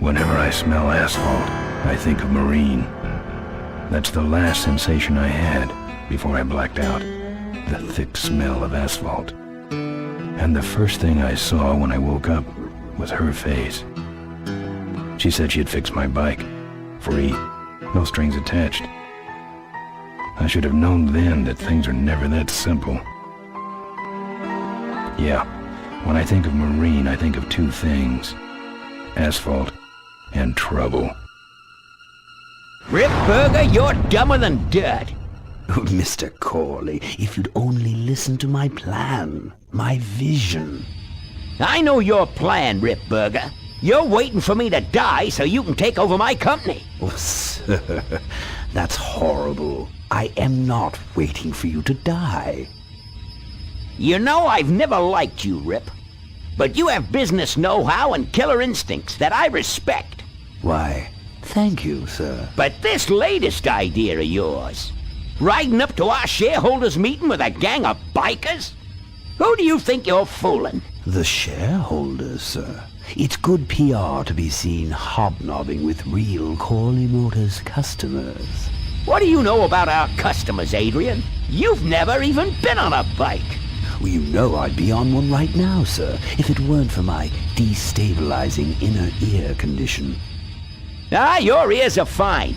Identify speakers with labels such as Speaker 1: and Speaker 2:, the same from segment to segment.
Speaker 1: Whenever I smell asphalt, I think of Maureen. That's the last sensation I had before I blacked out. The thick smell of asphalt. And the first thing I saw when I woke up was her face. She said she'd fix my bike. Free. No strings attached. I should have known then that things are never that simple. Yeah, when I think of Maureen, I think of two things. Asphalt and trouble.
Speaker 2: Rip Burger, you're dumber than dirt.
Speaker 3: Oh, Mr. Corley, if you'd only listen to my plan, my vision.
Speaker 2: I know your plan, Rip Burger. You're waiting for me to die so you can take over my company.
Speaker 3: Oh, sir, that's horrible. I am not waiting for you to die.
Speaker 2: You know I've never liked you, Rip. But you have business know-how and killer instincts that I respect.
Speaker 3: Why, thank you, sir.
Speaker 2: But this latest idea of yours, riding up to our shareholders' meeting with a gang of bikers? Who do you think you're fooling?
Speaker 3: The shareholders, sir. It's good PR to be seen hobnobbing with real Corley Motors customers.
Speaker 2: What do you know about our customers, Adrian? You've never even been on a bike.
Speaker 3: Well, you know I'd be on one right now, sir, if it weren't for my destabilizing inner ear condition.
Speaker 2: Ah, your ears are fine.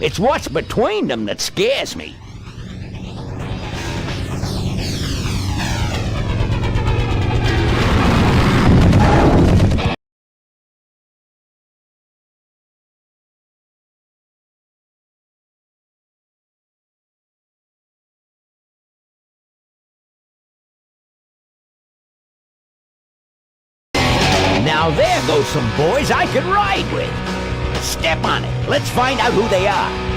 Speaker 2: It's what's between them that scares me. Now there goes some boys I could ride with. Step on it. Let's find out who they are.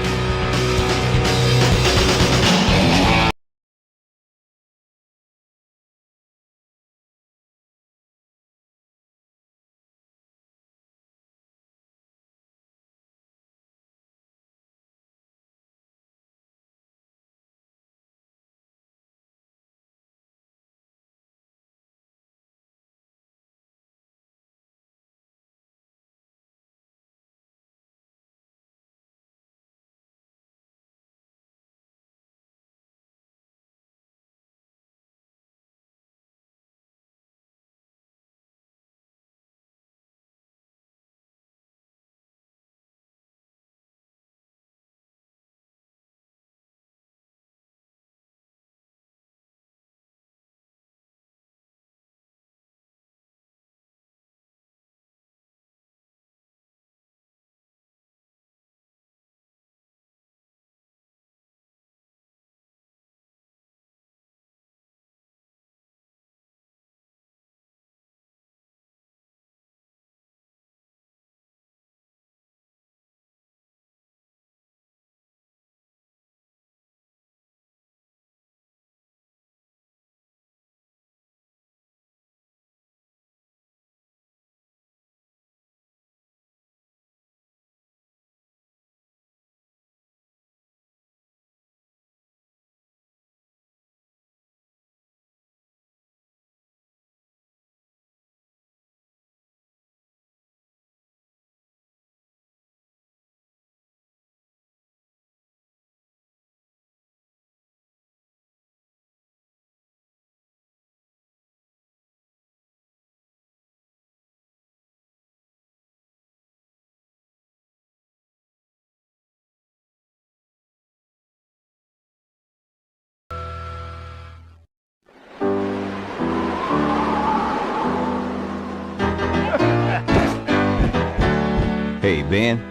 Speaker 4: Hey, Ben.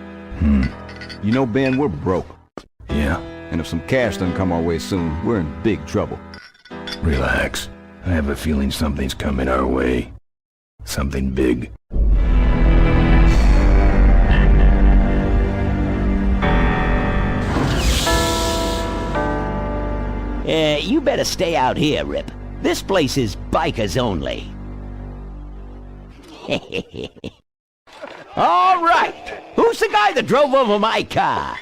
Speaker 4: You know, Ben, we're broke.
Speaker 1: Yeah,
Speaker 4: And if some cash doesn't come our way soon, we're in big trouble.
Speaker 1: relax. I have a feeling something's coming our way. Something big.
Speaker 2: You better stay out here, Rip. This place is bikers only. All right. Who's the guy that drove over my car?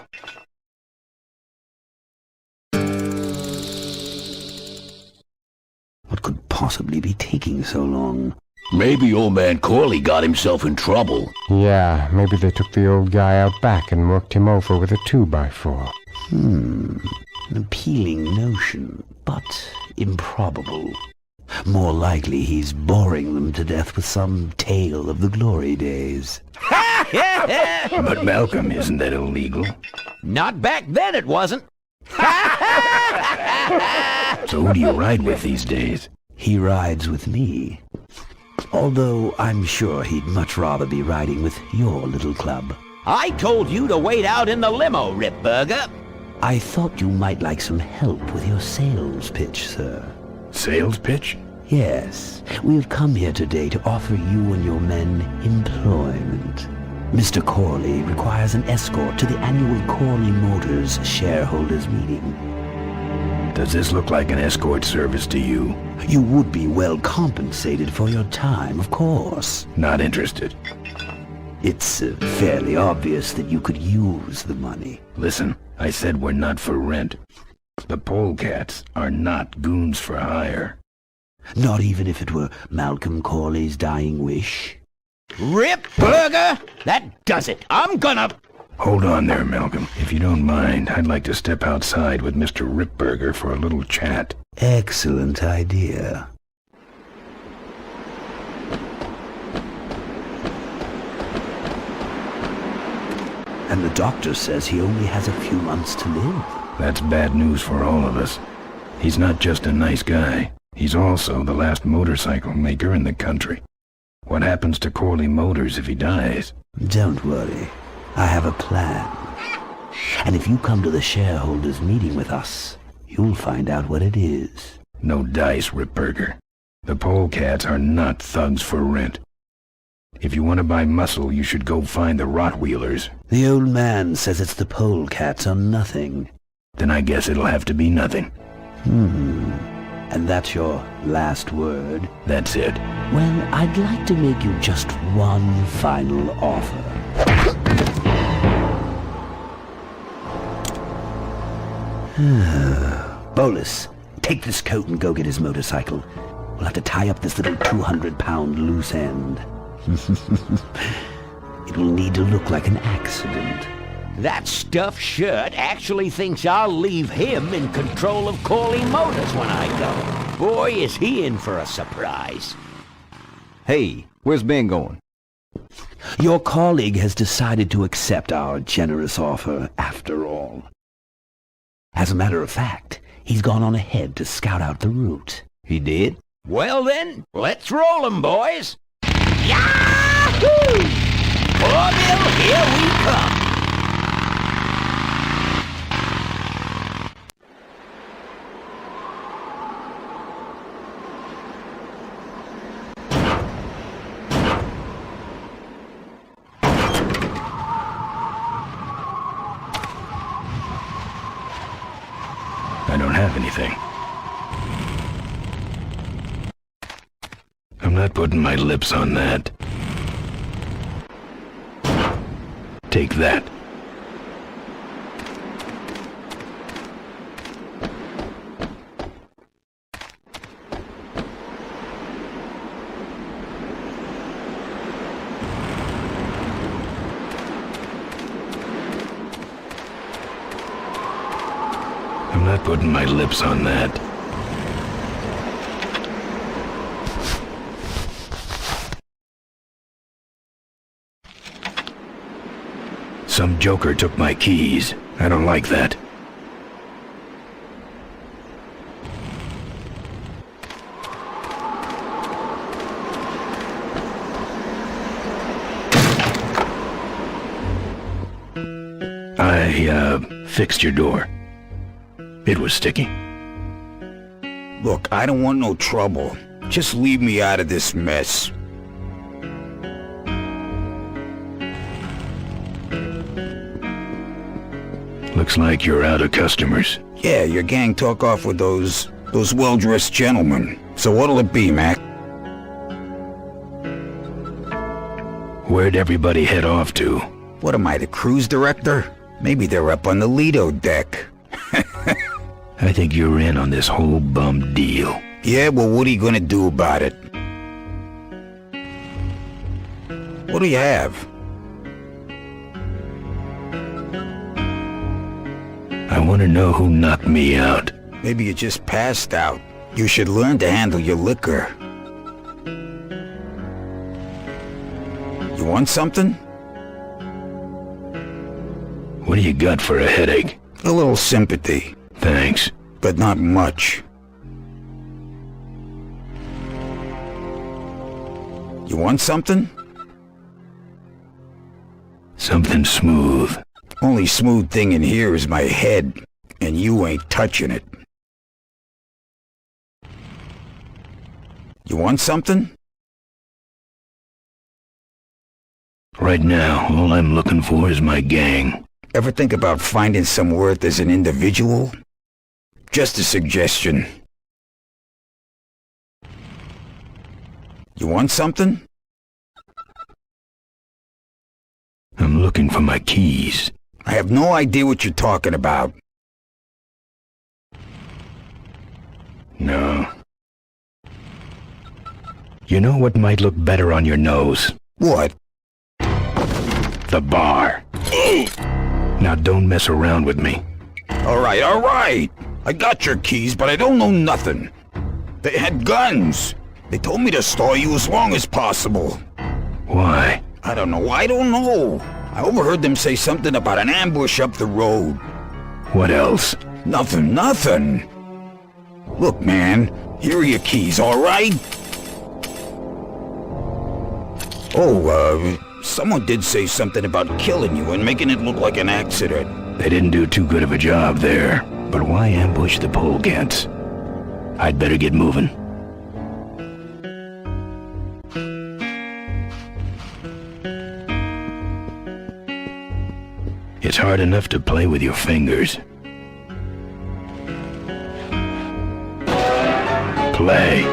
Speaker 3: What could possibly be taking so long?
Speaker 5: Maybe old man Corley got himself in trouble.
Speaker 6: Yeah, maybe they took the old guy out back and worked him over with a 2x4.
Speaker 3: An appealing notion, but improbable. More likely he's boring them to death with some tale of the glory days.
Speaker 1: But Malcolm, isn't that illegal?
Speaker 2: Not back then it wasn't.
Speaker 1: So who do you ride with these days?
Speaker 3: He rides with me. Although I'm sure he'd much rather be riding with your little club.
Speaker 2: I told you to wait out in the limo, Ripburger.
Speaker 3: I thought you might like some help with your sales pitch, sir.
Speaker 1: Sales pitch?
Speaker 3: Yes, we've come here today to offer you and your men employment. Mr. Corley requires an escort to the annual Corley Motors shareholders meeting.
Speaker 1: Does this look like an escort service to you?
Speaker 3: You would be well compensated for your time, of course.
Speaker 1: Not interested.
Speaker 3: It's fairly obvious that you could use the money.
Speaker 1: Listen, I said we're not for rent. The polecats are not goons for hire.
Speaker 3: Not even if it were Malcolm Corley's dying wish.
Speaker 2: Ripburger! That does it. I'm gonna...
Speaker 1: Hold on there, Malcolm. If you don't mind, I'd like to step outside with Mr. Ripburger for a little chat.
Speaker 3: Excellent idea. And the doctor says he only has a few months to live.
Speaker 1: That's bad news for all of us. He's not just a nice guy. He's also the last motorcycle maker in the country. What happens to Corley Motors if he dies?
Speaker 3: Don't worry. I have a plan. And if you come to the shareholders meeting with us, you'll find out what it is.
Speaker 1: No dice, Ripburger. The polecats are not thugs for rent. If you want to buy muscle, you should go find the Rottweilers.
Speaker 3: The old man says it's the polecats or nothing.
Speaker 1: Then I guess it'll have to be nothing.
Speaker 3: And that's your last word?
Speaker 1: That's it.
Speaker 3: Well, I'd like to make you just one final offer. Bolus, take this coat and go get his motorcycle. We'll have to tie up this little 200-pound loose end. It will need to look like an accident.
Speaker 2: That stuffed shirt actually thinks I'll leave him in control of Corley Motors when I go. Boy, is he in for a surprise.
Speaker 4: Hey, where's Ben going?
Speaker 3: Your colleague has decided to accept our generous offer after all. As a matter of fact, he's gone on ahead to scout out the route.
Speaker 4: He did?
Speaker 2: Well then, let's roll 'em, boys. Yahoo! Orville, here we come.
Speaker 1: I don't have anything. I'm not putting my lips on that. Take that. I'm not putting my lips on that. Some joker took my keys. I don't like that. I fixed your door. It was sticky.
Speaker 5: Look, I don't want no trouble. Just leave me out of this mess.
Speaker 1: Looks like you're out of customers.
Speaker 5: Yeah, your gang took off with those well-dressed gentlemen. So what'll it be, Mac?
Speaker 1: Where'd everybody head off to?
Speaker 5: What am I, the cruise director? Maybe they're up on the Lido deck.
Speaker 1: I think you're in on this whole bum deal.
Speaker 5: Yeah, well, what are you gonna do about it? What do you have?
Speaker 1: I want to know who knocked me out.
Speaker 5: Maybe you just passed out. You should learn to handle your liquor. You want something?
Speaker 1: What do you got for a headache?
Speaker 5: A little sympathy,
Speaker 1: Thanks.
Speaker 5: but not much. You want something?
Speaker 1: Something smooth.
Speaker 5: Only smooth thing in here is my head, and you ain't touching it. You want something?
Speaker 1: Right now, all I'm looking for is my gang.
Speaker 5: Ever think about finding some worth as an individual? Just a suggestion. You want something?
Speaker 1: I'm looking for my keys.
Speaker 5: I have no idea what you're talking about.
Speaker 1: No. You know what might look better on your nose?
Speaker 5: What?
Speaker 1: The bar. Now don't mess around with me.
Speaker 5: Alright. I got your keys, but I don't know nothing. They had guns. They told me to stall you as long as possible.
Speaker 1: Why?
Speaker 5: I don't know. I overheard them say something about an ambush up the road.
Speaker 1: What else?
Speaker 5: Nothing. Look, man, here are your keys, alright? Someone did say something about killing you and making it look like an accident.
Speaker 1: They didn't do too good of a job there. But why ambush the polecats? I'd better get moving. It's hard enough to play with your fingers. Play.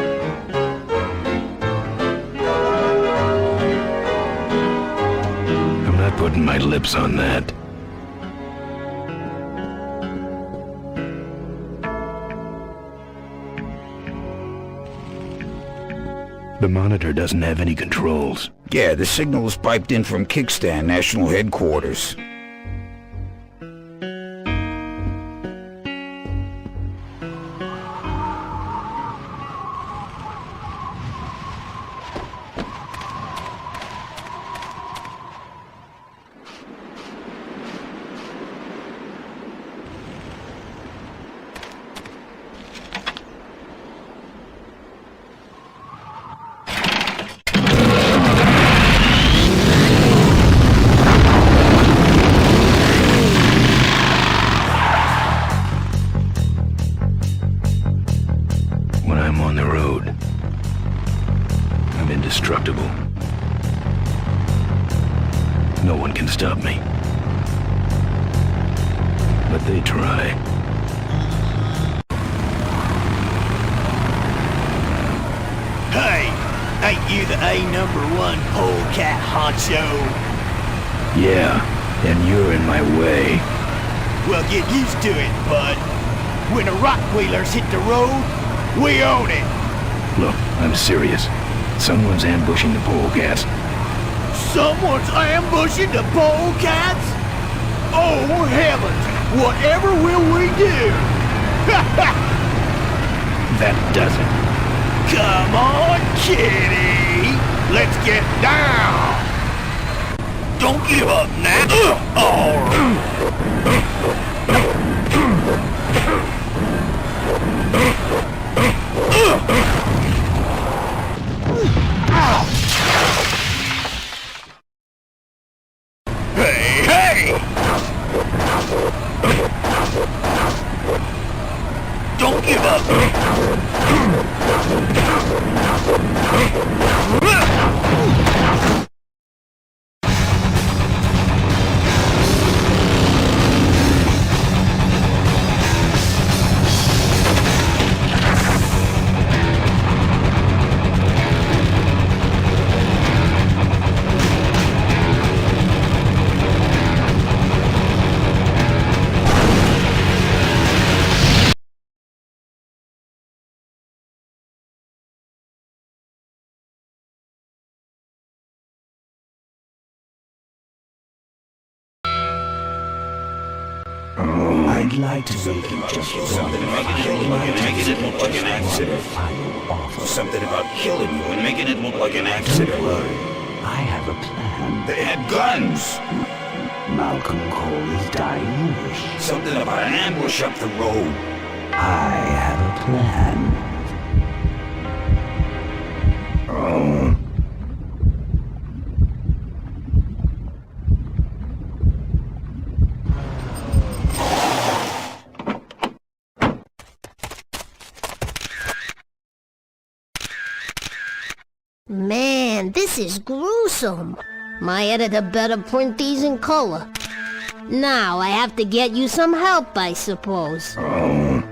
Speaker 1: I'm not putting my lips on that. The monitor doesn't have any controls.
Speaker 5: Yeah, the signal is piped in from Kickstand National Headquarters.
Speaker 1: Indestructible. No one can stop me. But they try.
Speaker 7: Hey, ain't you the A#1 polecat honcho?
Speaker 1: Yeah, and you're in my way.
Speaker 7: Well, get used to it, bud. When the rock wheelers hit the road, we own it.
Speaker 1: Look, I'm serious. Someone's ambushing the polecats.
Speaker 7: Someone's ambushing the polecats? Oh, heavens! Whatever will we do?
Speaker 1: That does it.
Speaker 7: Come on, kitty! Let's get down! Don't give up now! Hey! Don't give up!
Speaker 3: I'd like to make it just
Speaker 5: Something about killing you and making it look like an accident. Something about killing you and making it look like an accident.
Speaker 3: I have a plan.
Speaker 5: They had guns.
Speaker 3: Malcolm Corley's dying wish.
Speaker 5: Something about an ambush up the road.
Speaker 3: I have a plan.
Speaker 1: Oh.
Speaker 8: Man, this is gruesome. My editor better print these in color. Now I have to get you some help, I suppose.
Speaker 1: Oh.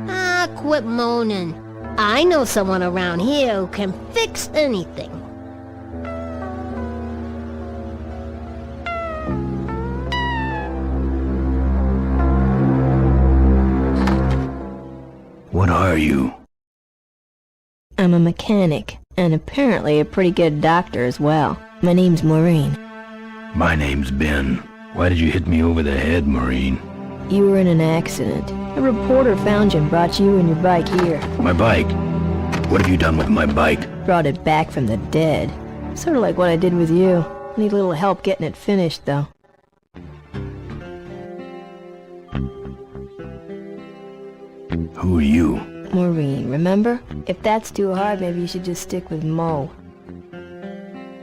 Speaker 8: Ah, quit moaning. I know someone around here who can fix anything.
Speaker 1: What are you?
Speaker 9: I'm a mechanic, and apparently a pretty good doctor as well. My name's Maureen.
Speaker 1: My name's Ben. Why did you hit me over the head, Maureen?
Speaker 9: You were in an accident. A reporter found you and brought you and your bike here.
Speaker 1: My bike? What have you done with my bike?
Speaker 9: Brought it back from the dead. Sort of like what I did with you. Need a little help getting it finished, though.
Speaker 1: Who are you?
Speaker 9: Maureen, remember? If that's too hard, maybe you should just stick with Mo.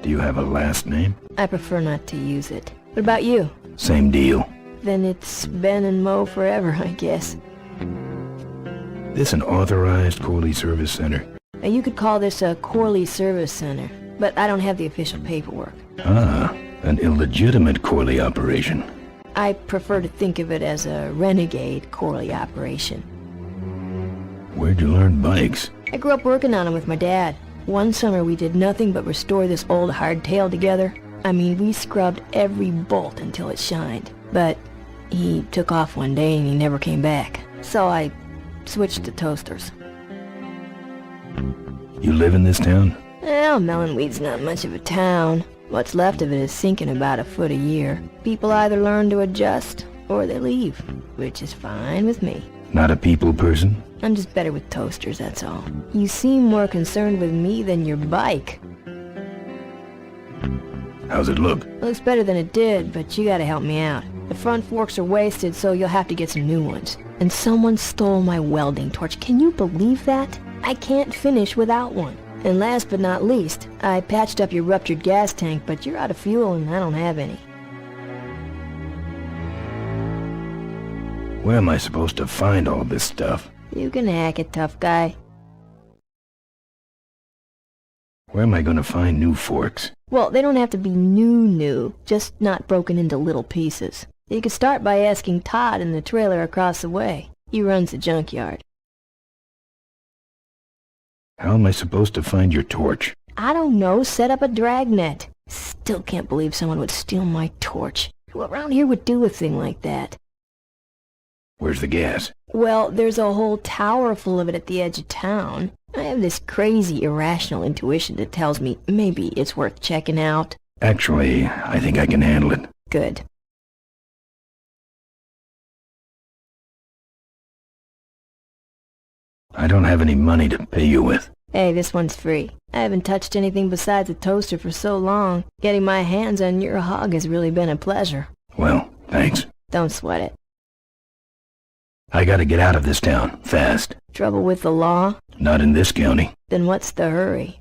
Speaker 1: Do you have a last name?
Speaker 9: I prefer not to use it. What about you?
Speaker 1: Same deal.
Speaker 9: Then it's Ben and Mo forever, I guess.
Speaker 1: This an authorized Corley Service Center?
Speaker 9: Now, you could call this a Corley Service Center, but I don't have the official paperwork.
Speaker 1: Ah, an illegitimate Corley operation.
Speaker 9: I prefer to think of it as a renegade Corley operation.
Speaker 1: Where'd you learn bikes?
Speaker 9: I grew up working on them with my dad. One summer we did nothing but restore this old hardtail together. I mean, we scrubbed every bolt until it shined. But he took off one day and he never came back. So I switched to toasters.
Speaker 1: You live in this town?
Speaker 9: Well, Melonweed's not much of a town. What's left of it is sinking about a foot a year. People either learn to adjust, or they leave, which is fine with me.
Speaker 1: Not a people person?
Speaker 9: I'm just better with toasters, that's all. You seem more concerned with me than your bike.
Speaker 1: How's it look?
Speaker 9: It looks better than it did, but you gotta help me out. The front forks are wasted, so you'll have to get some new ones. And someone stole my welding torch. Can you believe that? I can't finish without one. And last but not least, I patched up your ruptured gas tank, but you're out of fuel and I don't have any.
Speaker 1: Where am I supposed to find all this stuff?
Speaker 9: You can hack it, tough guy.
Speaker 1: Where am I gonna find new forks?
Speaker 9: Well, they don't have to be new, just not broken into little pieces. You could start by asking Todd in the trailer across the way. He runs the junkyard.
Speaker 1: How am I supposed to find your torch?
Speaker 9: I don't know, set up a dragnet. Still can't believe someone would steal my torch. Who around here would do a thing like that?
Speaker 1: Where's the gas?
Speaker 9: Well, there's a whole tower full of it at the edge of town. I have this crazy, irrational intuition that tells me maybe it's worth checking out.
Speaker 1: Actually, I think I can handle it.
Speaker 9: Good.
Speaker 1: I don't have any money to pay you with.
Speaker 9: Hey, this one's free. I haven't touched anything besides a toaster for so long. Getting my hands on your hog has really been a pleasure.
Speaker 1: Well, thanks.
Speaker 9: Don't sweat it.
Speaker 1: I gotta get out of this town, fast.
Speaker 9: Trouble with the law?
Speaker 1: Not in this county.
Speaker 9: Then what's the hurry?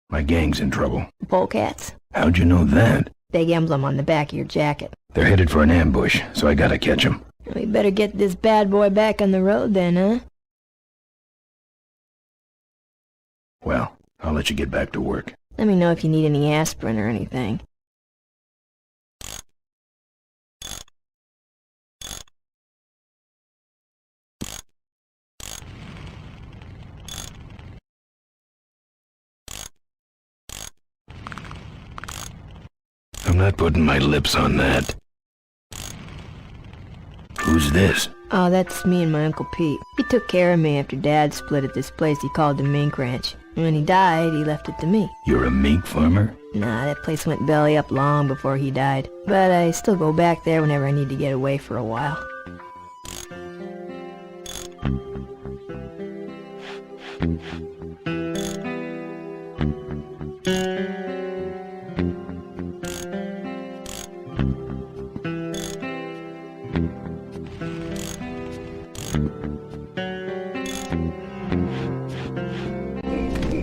Speaker 1: My gang's in trouble.
Speaker 9: Polecats?
Speaker 1: How'd you know that?
Speaker 9: Big emblem on the back of your jacket.
Speaker 1: They're headed for an ambush, so I gotta catch 'em.
Speaker 9: We better get this bad boy back on the road then, huh?
Speaker 1: Well, I'll let you get back to work.
Speaker 9: Let me know if you need any aspirin or anything.
Speaker 1: I'm not putting my lips on that. Who's this?
Speaker 9: Oh, that's me and my Uncle Pete. He took care of me after Dad split at this place he called the Mink Ranch. When he died, he left it to me.
Speaker 1: You're a mink farmer?
Speaker 9: Nah, that place went belly up long before he died. But I still go back there whenever I need to get away for a while.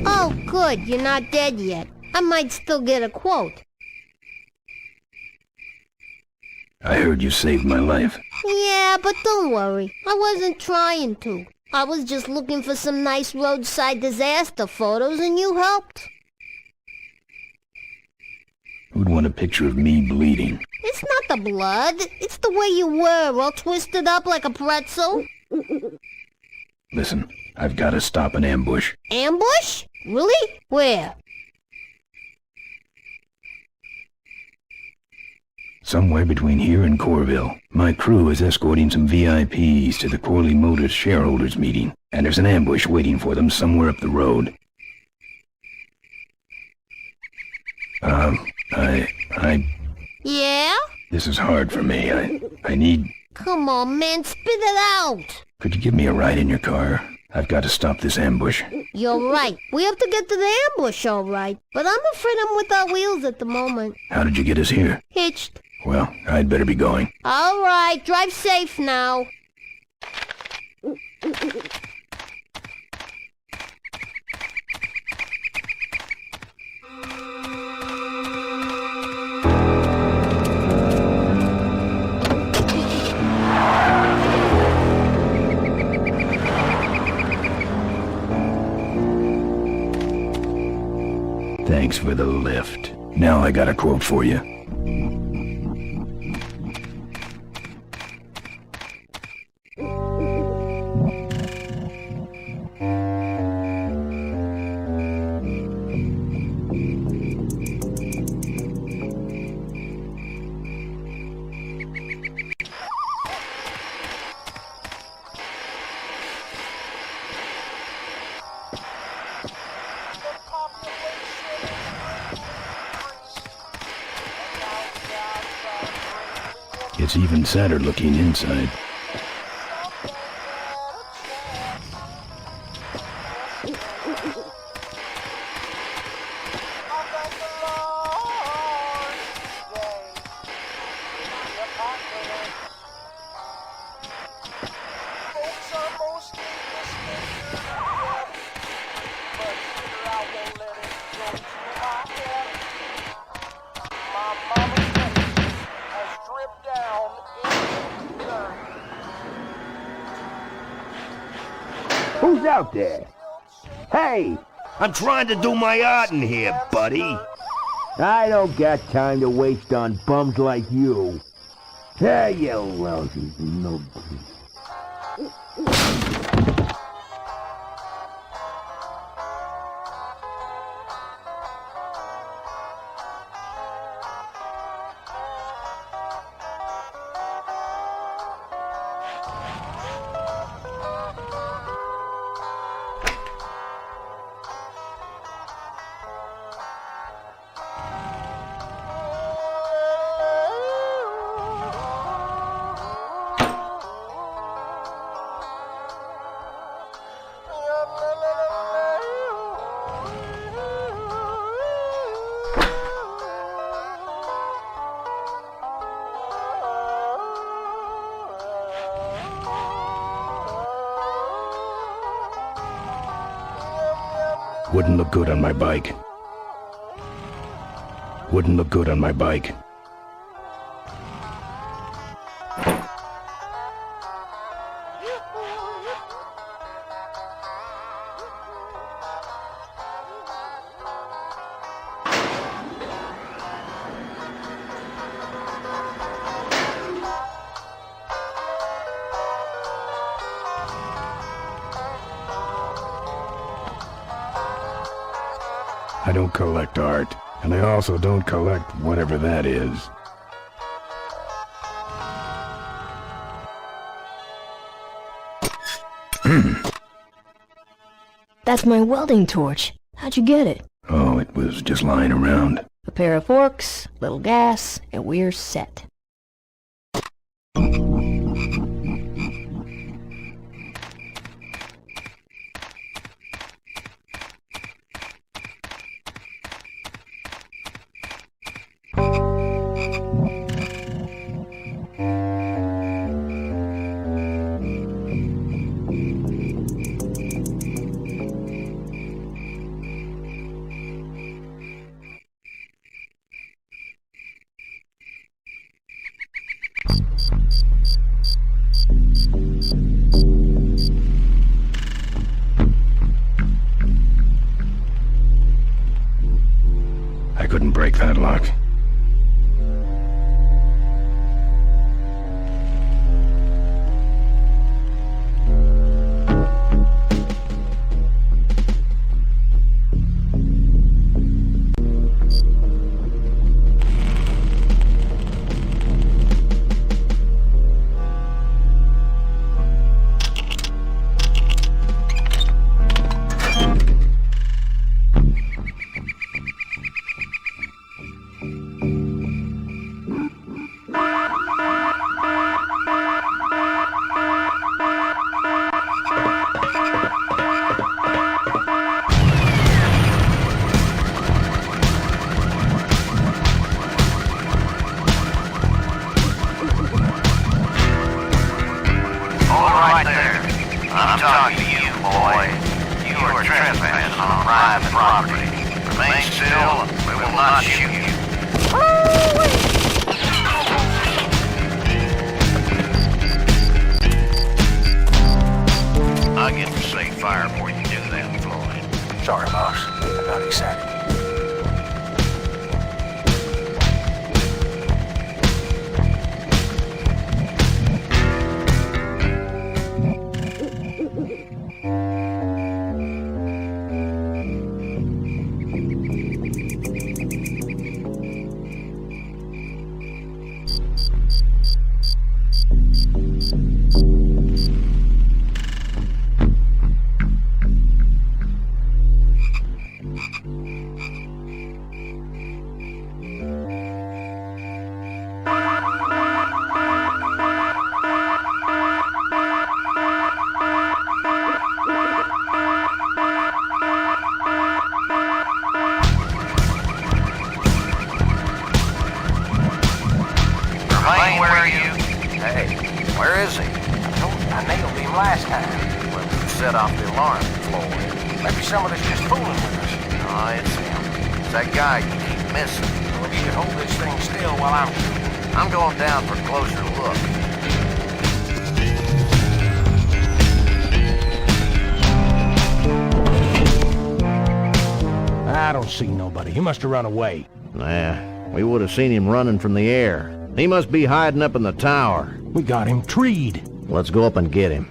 Speaker 8: Oh, good, you're not dead yet. I might still get a quote.
Speaker 1: I heard you saved my life.
Speaker 8: Yeah, but don't worry. I wasn't trying to. I was just looking for some nice roadside disaster photos and you helped.
Speaker 1: Who'd want a picture of me bleeding?
Speaker 8: It's not the blood. It's the way you were, all twisted up like a pretzel.
Speaker 1: Listen, I've got to stop an ambush.
Speaker 8: Ambush? Really? Where?
Speaker 1: Somewhere between here and Corville. My crew is escorting some VIPs to the Corley Motors shareholders meeting, and there's an ambush waiting for them somewhere up the road.
Speaker 8: Yeah?
Speaker 1: This is hard for me. I need...
Speaker 8: Come on, man, spit it out.
Speaker 1: Could you give me a ride in your car? I've got to stop this ambush.
Speaker 8: You're right. We have to get to the ambush, all right. But I'm afraid I'm without wheels at the moment.
Speaker 1: How did you get us here?
Speaker 8: Hitched.
Speaker 1: Well, I'd better be going.
Speaker 8: All right, drive safe now.
Speaker 1: Thanks for the lift. Now I got a quote for you. It's even sadder looking inside.
Speaker 7: Who's out there? Hey! I'm trying to do my art in here, buddy. I don't got time to waste on bums like you. Hey, you lousy no. Wouldn't look good on my bike. Wouldn't look good on my bike. I don't collect art, and I also don't collect whatever that is.
Speaker 9: That's my welding torch. How'd you get it?
Speaker 1: Oh, it was just lying around.
Speaker 9: A pair of forks, little gas, and we're set.
Speaker 1: I couldn't break that lock.
Speaker 10: I'm talking to you, boy. You are trespassing on private property. Remain still, and we will not shoot you. I'll get the safe fire before you do that, Floyd.
Speaker 1: Sorry, boss. I got excited.
Speaker 10: I nailed him last time. Well, you set off the alarm, Floyd. Maybe somebody's just fooling with us. No, it's him. It's that guy you keep missing. Well, if you could hold this thing still while I'm going down for a closer look.
Speaker 7: I don't see nobody. He must have run away.
Speaker 10: Nah, we would have seen him running from the air. He must be hiding up in the tower.
Speaker 7: We got him treed.
Speaker 10: Let's go up and get him.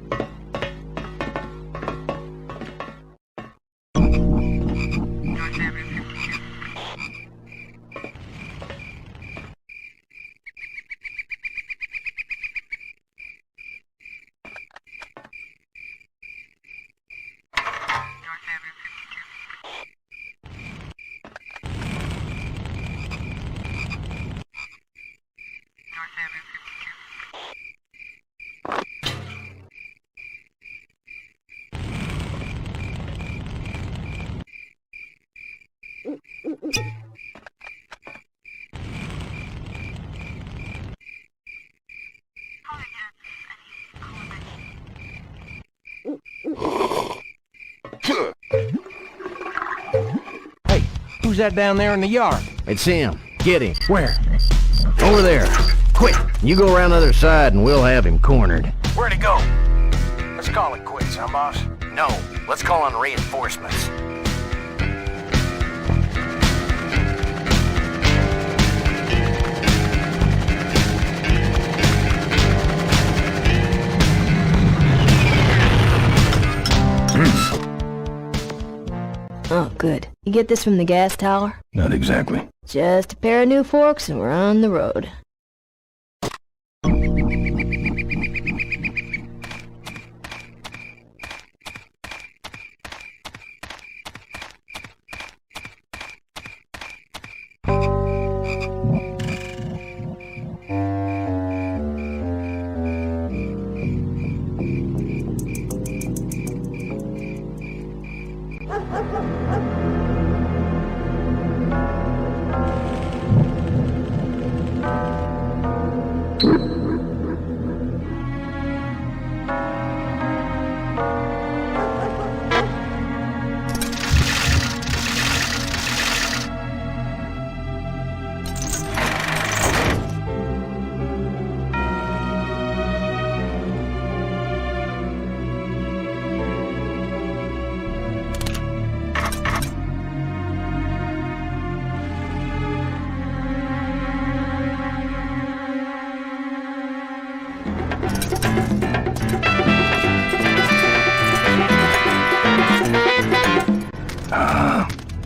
Speaker 7: Hey, who's that down there in the yard?
Speaker 10: It's him. Get him.
Speaker 7: Where?
Speaker 10: Over there. Quick, you go around the other side and we'll have him cornered.
Speaker 7: Where'd he go? Let's call it quits, huh, boss?
Speaker 10: No, let's call on reinforcements.
Speaker 9: Oh, good. You get this from the gas tower?
Speaker 1: Not exactly.
Speaker 9: Just a pair of new forks and we're on the road.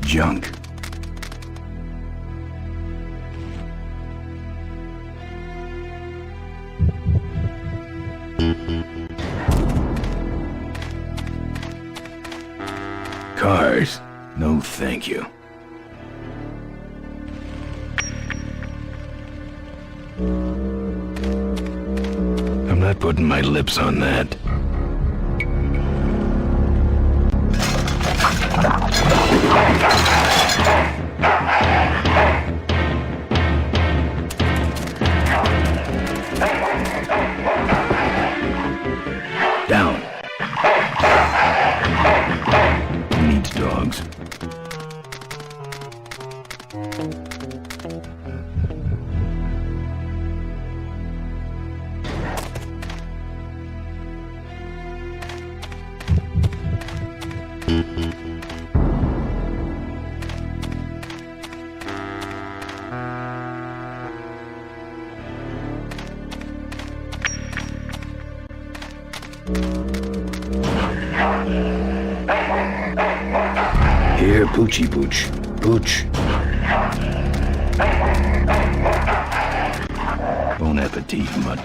Speaker 1: Junk. Cars? No, thank you. I'm not putting my lips on that. Down. Needs dogs. Here, Poochie Pooch. Pooch. Bon appetit, mud.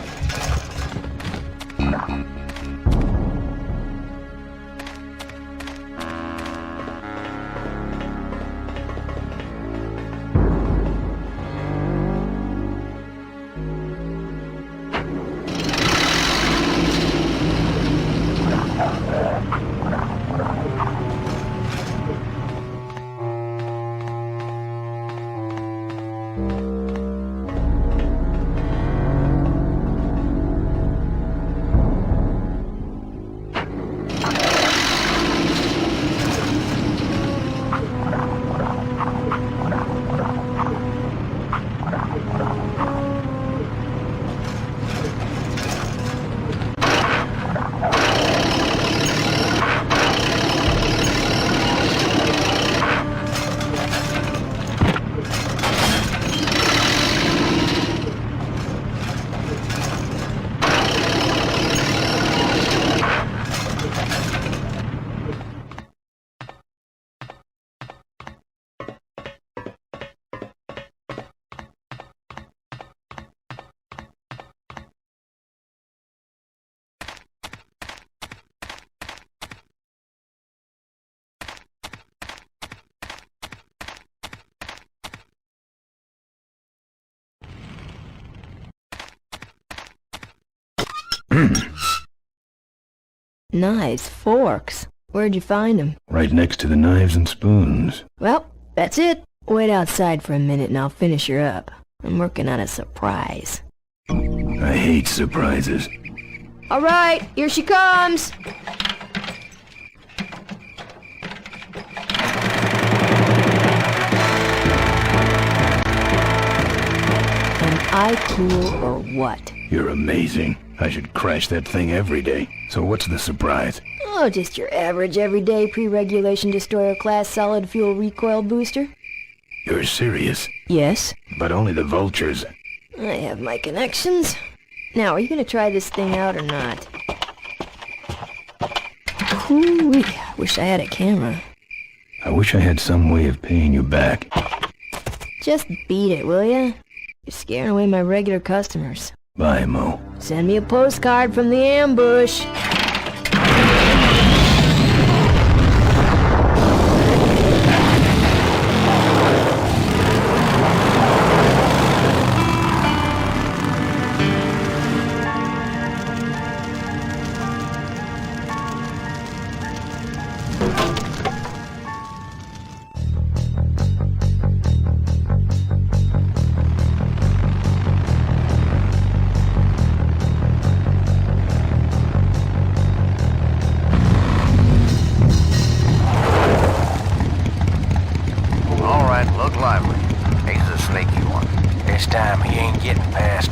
Speaker 9: Knives, forks. Where'd you find them?
Speaker 1: Right next to the knives and spoons.
Speaker 9: Well, that's it. Wait outside for a minute and I'll finish her up. I'm working on a surprise.
Speaker 1: I hate surprises.
Speaker 9: All right, here she comes. Am I cool or what?
Speaker 1: You're amazing. I should crash that thing every day. So what's the surprise?
Speaker 9: Oh, just your average everyday pre-regulation destroyer class solid fuel recoil booster.
Speaker 1: You're serious?
Speaker 9: Yes.
Speaker 1: But only the vultures.
Speaker 9: I have my connections. Now, are you gonna try this thing out or not? Ooh, wish I had a camera.
Speaker 1: I wish I had some way of paying you back.
Speaker 9: Just beat it, will ya? You're scaring away my regular customers.
Speaker 1: Bye, Mo.
Speaker 9: Send me a postcard from the ambush.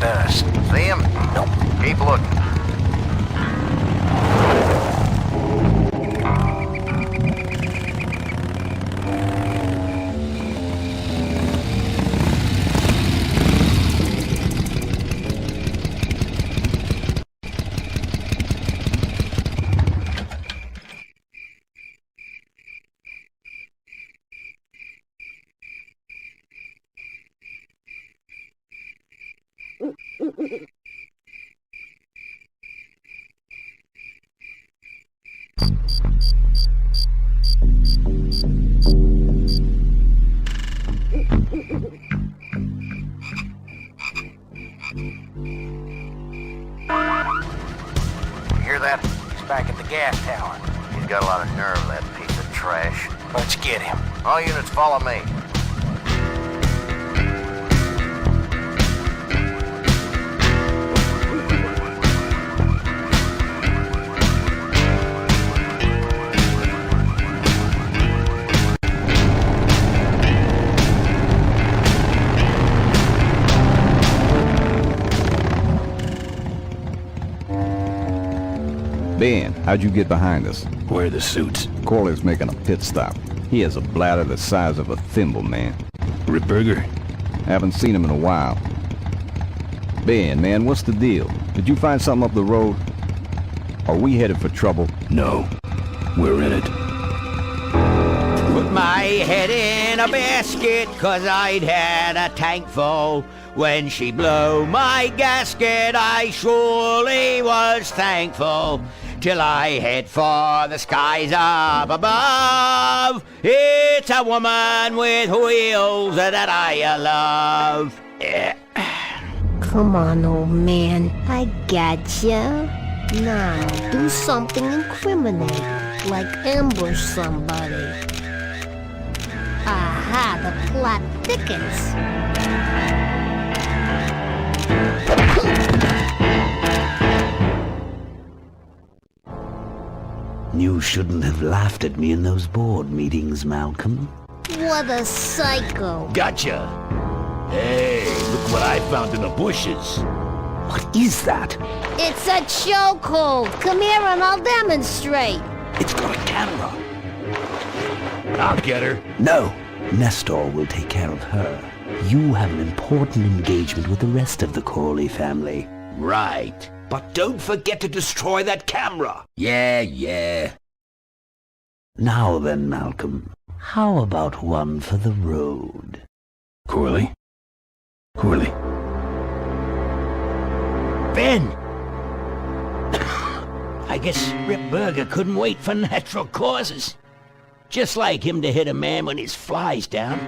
Speaker 10: dust. See him? Nope. Keep looking. You hear that? He's back at the gas tower. He's got a lot of nerve, that piece of trash. Let's get him. All units follow me.
Speaker 4: Ben, how'd you get behind us?
Speaker 1: Where are the suits?
Speaker 4: Corley's making a pit stop. He has a bladder the size of a thimble, man.
Speaker 1: Ripburger?
Speaker 4: Haven't seen him in a while. Ben, man, what's the deal? Did you find something up the road? Are we headed for trouble?
Speaker 1: No. We're in it.
Speaker 2: Put my head in a basket, 'cause I'd had a tank full. When she blew my gasket, I surely was thankful. Till I head for the skies up above. It's a woman with wheels that I love.
Speaker 8: Come on, old man. I gotcha. Now, do something incriminating, like ambush somebody. Aha, the plot thickens.
Speaker 3: You shouldn't have laughed at me in those board meetings, Malcolm.
Speaker 8: What a psycho.
Speaker 7: Gotcha. Hey, look what I found in the bushes.
Speaker 3: What is that?
Speaker 8: It's a chokehold. Come here and I'll demonstrate.
Speaker 3: It's got a camera.
Speaker 7: I'll get her.
Speaker 3: No, Nestor will take care of her. You have an important engagement with the rest of the Corley family.
Speaker 7: Right. But don't forget to destroy that camera. Yeah.
Speaker 3: Now then, Malcolm, how about one for the road?
Speaker 1: Corley?
Speaker 2: Ben! I guess Ripburger couldn't wait for natural causes. Just like him to hit a man when his fly's down.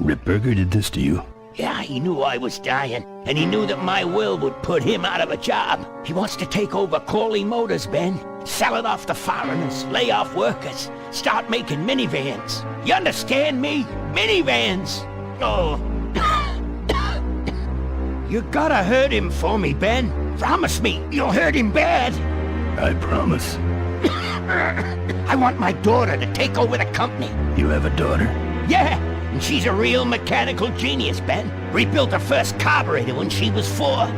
Speaker 1: Ripburger did this to you?
Speaker 2: Yeah, he knew I was dying, and he knew that my will would put him out of a job. He wants to take over Corley Motors, Ben. Sell it off to foreigners, lay off workers, start making minivans. You understand me? Minivans! Oh. You gotta hurt him for me, Ben. Promise me you'll hurt him bad.
Speaker 1: I promise.
Speaker 2: I want my daughter to take over the company.
Speaker 1: You have a daughter?
Speaker 2: Yeah, and she's a real mechanical genius, Ben. Rebuilt her first carburetor when she was 4.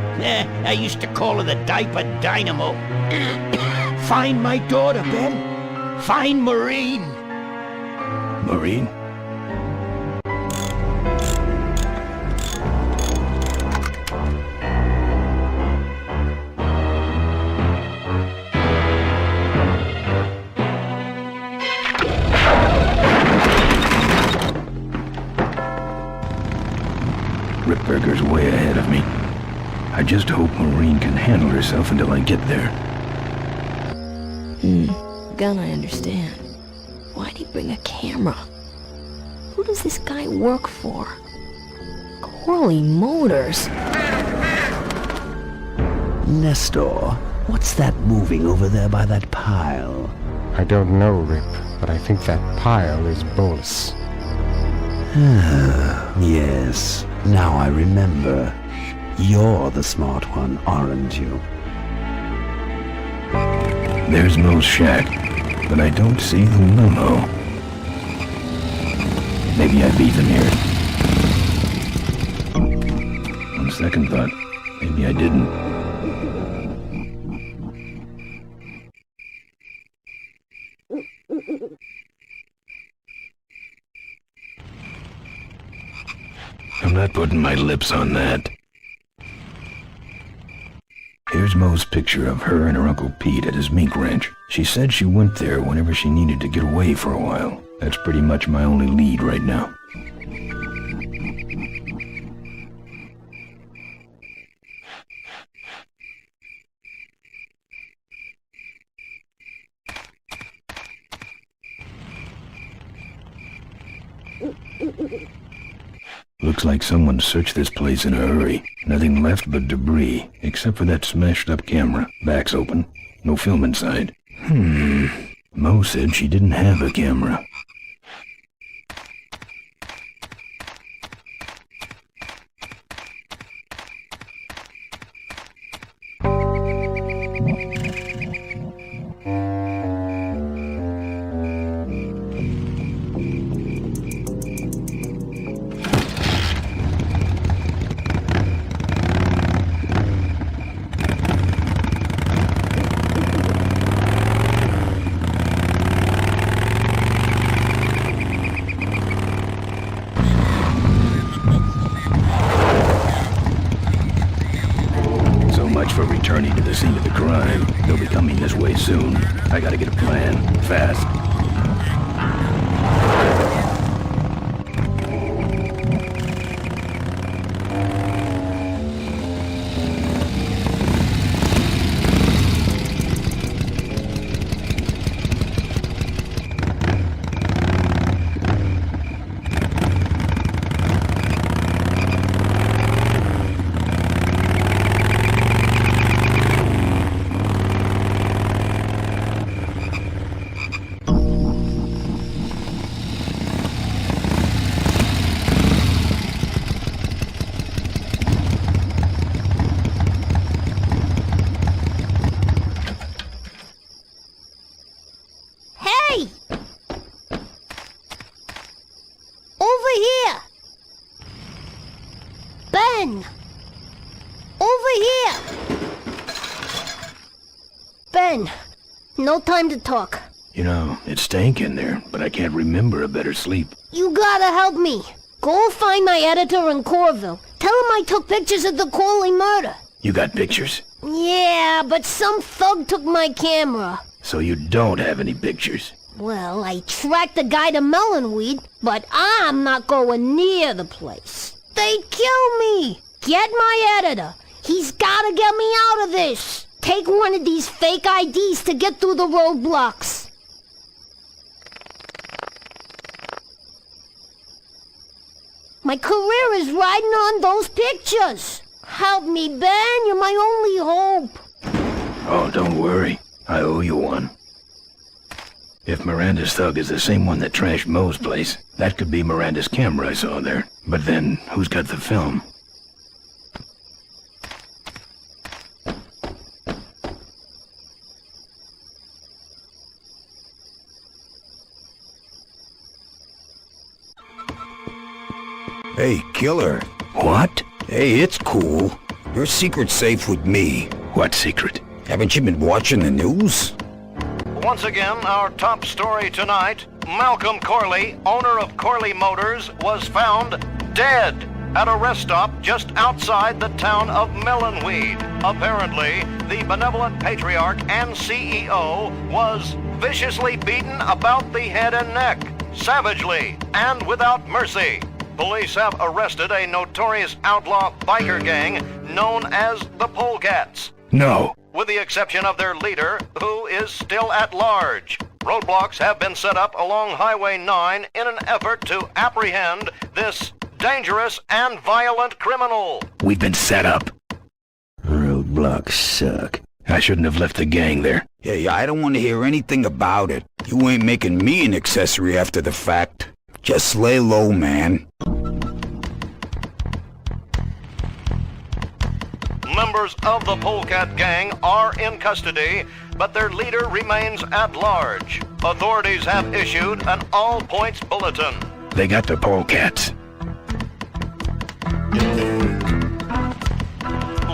Speaker 2: I used to call her the diaper dynamo. Find my daughter, Ben. Find Maureen.
Speaker 1: Maureen? Ripburger's way ahead of me. I just hope Maureen can handle herself until I get there.
Speaker 9: Gun, I understand. Why'd he bring a camera? Who does this guy work for? Corley Motors.
Speaker 3: Nestor, what's that moving over there by that pile?
Speaker 6: I don't know, Rip, but I think that pile is Bolus.
Speaker 3: Yes, now I remember. You're the smart one, aren't you?
Speaker 1: There's Mo's shack, but I don't see the limo. Maybe I beat them here. second thought, maybe I didn't. I'm not putting my lips on that. Here's Mo's picture of her and her Uncle Pete at his mink ranch. She said she went there whenever she needed to get away for a while. That's pretty much my only lead right now. Looks like someone searched this place in a hurry. Nothing left but debris, except for that smashed-up camera. Back's open. No film inside. Mo said she didn't have a camera. For returning to the scene of the crime. They'll be coming this way soon. I gotta get a plan. Fast.
Speaker 8: No time to talk.
Speaker 1: You know, it's stank in there, but I can't remember a better sleep.
Speaker 8: You gotta help me. Go find my editor in Corville. Tell him I took pictures of the Corley murder.
Speaker 1: You got pictures?
Speaker 8: Yeah, but some thug took my camera.
Speaker 1: So you don't have any pictures?
Speaker 8: Well, I tracked the guy to Melonweed, but I'm not going near the place. They'd kill me. Get my editor. He's gotta get me out of this. Take one of these fake IDs to get through the roadblocks. My career is riding on those pictures. Help me, Ben. You're my only hope.
Speaker 1: Oh, don't worry. I owe you one. If Miranda's thug is the same one that trashed Mo's place, that could be Miranda's camera I saw there. But then, who's got the film?
Speaker 5: Hey, killer.
Speaker 1: What?
Speaker 5: Hey, it's cool. Your secret's safe with me.
Speaker 1: What secret?
Speaker 5: Haven't you been watching the news?
Speaker 10: Once again, our top story tonight, Malcolm Corley, owner of Corley Motors, was found dead at a rest stop just outside the town of Melonweed. Apparently, the benevolent patriarch and CEO was viciously beaten about the head and neck, savagely and without mercy. Police have arrested a notorious outlaw biker gang known as the Polecats.
Speaker 1: No.
Speaker 10: With the exception of their leader, who is still at large. Roadblocks have been set up along Highway 9 in an effort to apprehend this dangerous and violent criminal.
Speaker 1: We've been set up.
Speaker 3: Roadblocks suck.
Speaker 1: I shouldn't have left the gang there.
Speaker 5: Yeah, I don't want to hear anything about it. You ain't making me an accessory after the fact. Just lay low, man.
Speaker 10: Members of the Polecat gang are in custody, but their leader remains at large. Authorities have issued an all-points bulletin.
Speaker 1: They got the Polecats.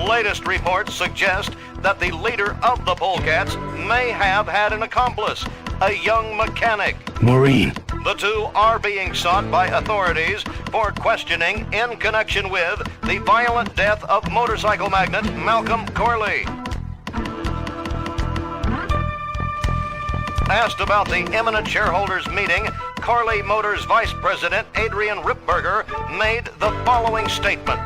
Speaker 11: latest reports suggest that the leader of the polecats may have had an accomplice, a young mechanic.
Speaker 1: Maureen.
Speaker 11: The two are being sought by authorities for questioning in connection with the violent death of motorcycle magnate Malcolm Corley. Asked about the imminent shareholders meeting, Corley Motors Vice President Adrian Ripberger made the following statement.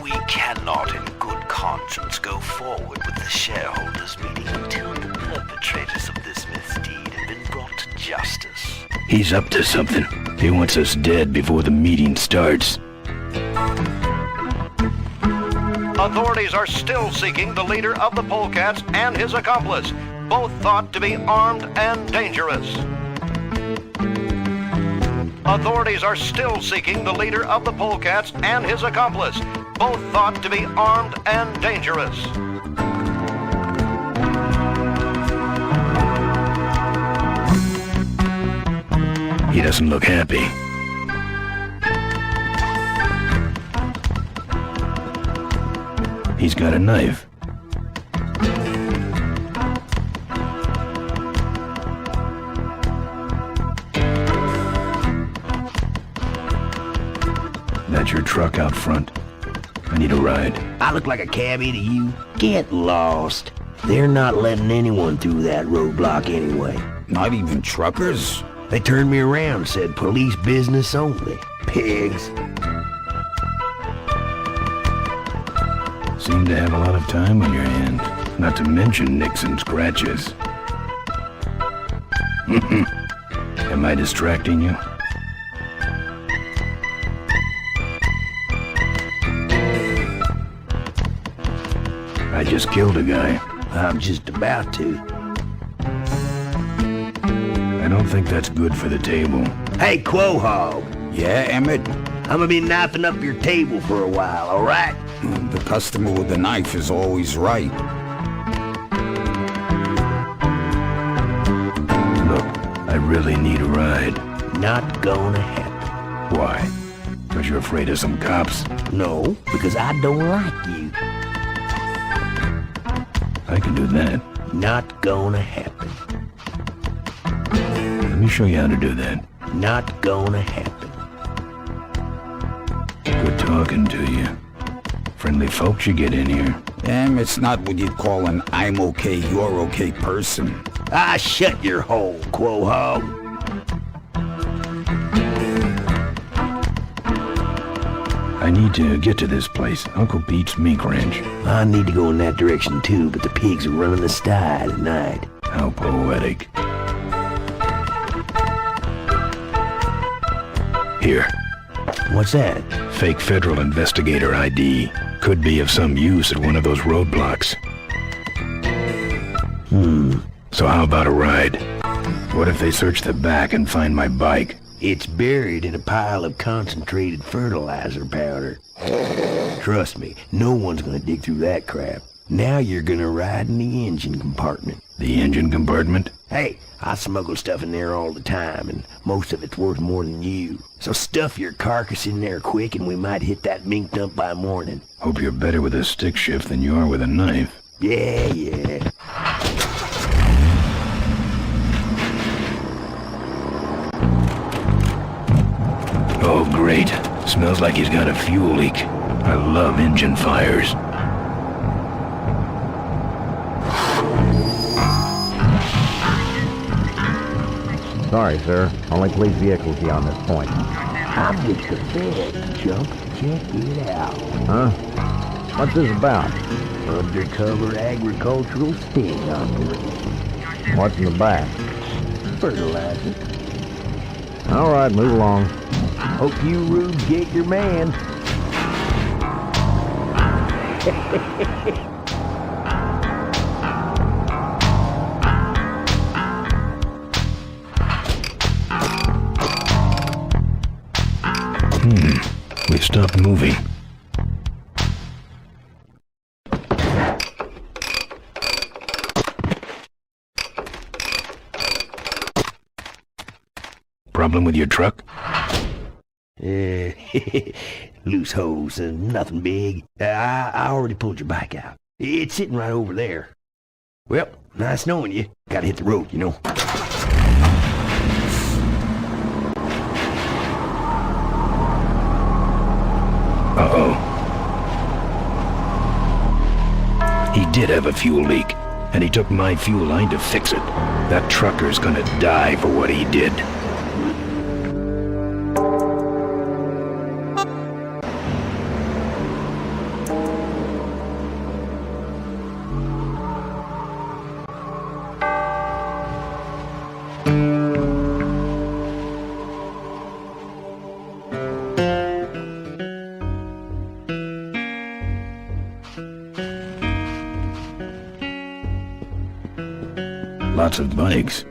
Speaker 3: We cannot in good conscience go forward with the shareholders meeting until the perpetrators of this misdeed have been brought to justice.
Speaker 1: He's up to something. He wants us dead before the meeting starts.
Speaker 11: Authorities are still seeking the leader of the polecats and his accomplice, both thought to be armed and dangerous. Authorities are still seeking the leader of the polecats and his accomplice, both thought to be armed and dangerous.
Speaker 1: He doesn't look happy. He's got a knife. That's your truck out front. I need a ride.
Speaker 7: I look like a cabbie to you? Get lost. They're not letting anyone through that roadblock anyway.
Speaker 5: Not even truckers?
Speaker 7: They turned me around and said police business only. Pigs.
Speaker 1: Seem to have a lot of time on your hands. Not to mention nicks and scratches. Am I distracting you? I just killed a guy.
Speaker 7: I'm just about to.
Speaker 1: I don't think that's good for the table.
Speaker 7: Hey, Quahog.
Speaker 5: Yeah, Emmett?
Speaker 7: I'm gonna be knifing up your table for a while, alright?
Speaker 5: The customer with the knife is always right.
Speaker 1: Look, I really need a ride.
Speaker 7: Not gonna happen.
Speaker 1: Why? Because you're afraid of some cops?
Speaker 7: No, because I don't like you.
Speaker 1: I can do that.
Speaker 7: Not gonna happen.
Speaker 1: Let me show you how to do that.
Speaker 7: Not gonna happen.
Speaker 1: Good talking to you. Friendly folks you get in here.
Speaker 5: It's not what you'd call an I'm okay, you're okay person.
Speaker 7: Ah, shut your hole, Quahog.
Speaker 1: I need to get to this place, Uncle Pete's Mink Ranch.
Speaker 7: I need to go in that direction too, but the pigs are running the sty tonight.
Speaker 1: How poetic. Here.
Speaker 7: What's that?
Speaker 1: Fake federal investigator ID. Could be of some use at one of those roadblocks. So how about a ride? What if they search the back and find my bike?
Speaker 7: It's buried in a pile of concentrated fertilizer powder. Trust me, no one's gonna dig through that crap. Now you're gonna ride in the engine compartment.
Speaker 1: The engine compartment?
Speaker 7: Hey, I smuggle stuff in there all the time, and most of it's worth more than you. So stuff your carcass in there quick, and we might hit that mink dump by morning.
Speaker 1: Hope you're better with a stick shift than you are with a knife.
Speaker 7: Yeah.
Speaker 1: Oh, great. Smells like he's got a fuel leak. I love engine fires.
Speaker 4: Sorry, sir. Only police vehicles beyond this point.
Speaker 7: I'm just a fed, chump. Check it out.
Speaker 4: Huh? What's this about?
Speaker 7: Undercover agricultural sting operation.
Speaker 4: What's in the back?
Speaker 7: Fertilizer.
Speaker 4: All right, move along.
Speaker 7: Hope you rubes get your man.
Speaker 1: We've stopped moving. Problem with your truck?
Speaker 7: Loose hose, nothing big. I already pulled your bike out. It's sitting right over there. Well, nice knowing you. Gotta hit the road, you know.
Speaker 1: Uh-oh. He did have a fuel leak, and he took my fuel line to fix it. That trucker's gonna die for what he did. Lots of bikes.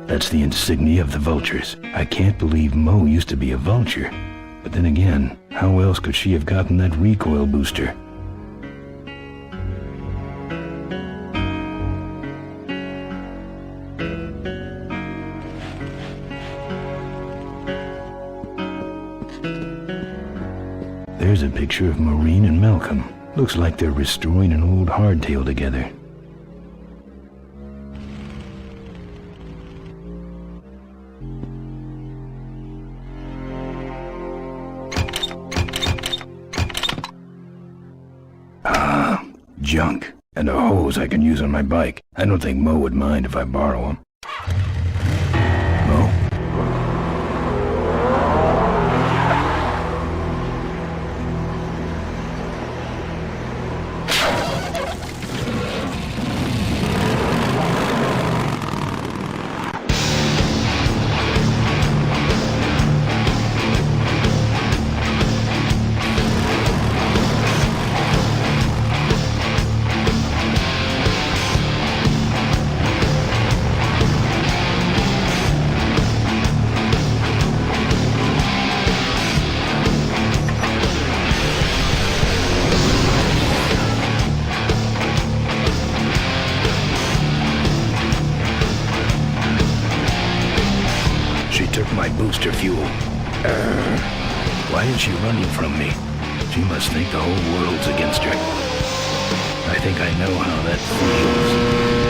Speaker 1: That's the insignia of the vultures. I can't believe Mo used to be a vulture. But then again, how else could she have gotten that recoil booster? There's a picture of Maureen and Malcolm. Looks like they're restoring an old hardtail together. Junk, and a hose I can use on my bike. I don't think Mo would mind if I borrow him. Mo? Booster fuel. Why is she running from me? She must think the whole world's against her. I think I know how that feels.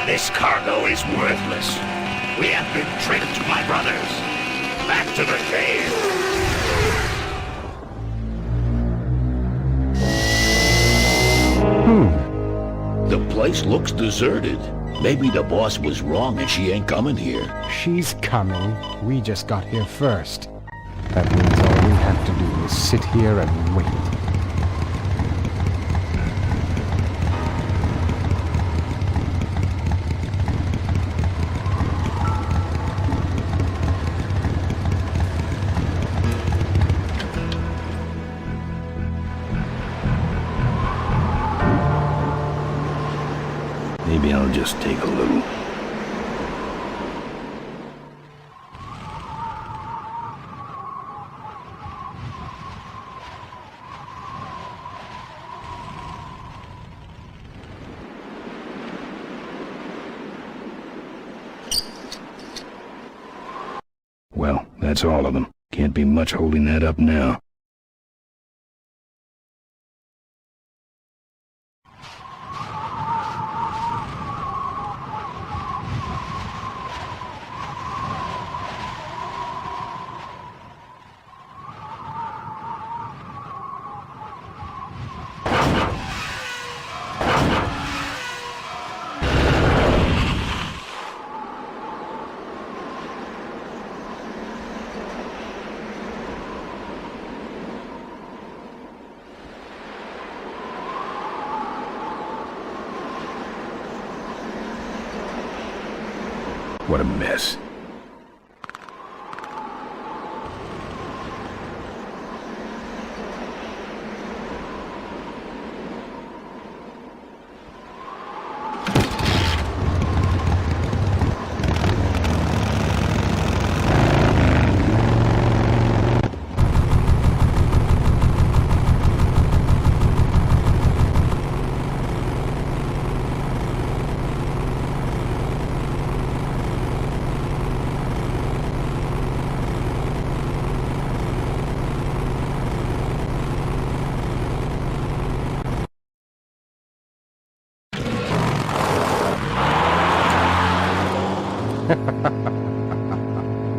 Speaker 12: This cargo is worthless. We have been tricked, my brothers. Back to the cave.
Speaker 5: The place looks deserted. Maybe the boss was wrong and she ain't coming here.
Speaker 6: She's coming. We just got here first. That means all we have to do is sit here and wait.
Speaker 1: just take a little. Well, that's all of them. Can't be much holding that up now. What a mess.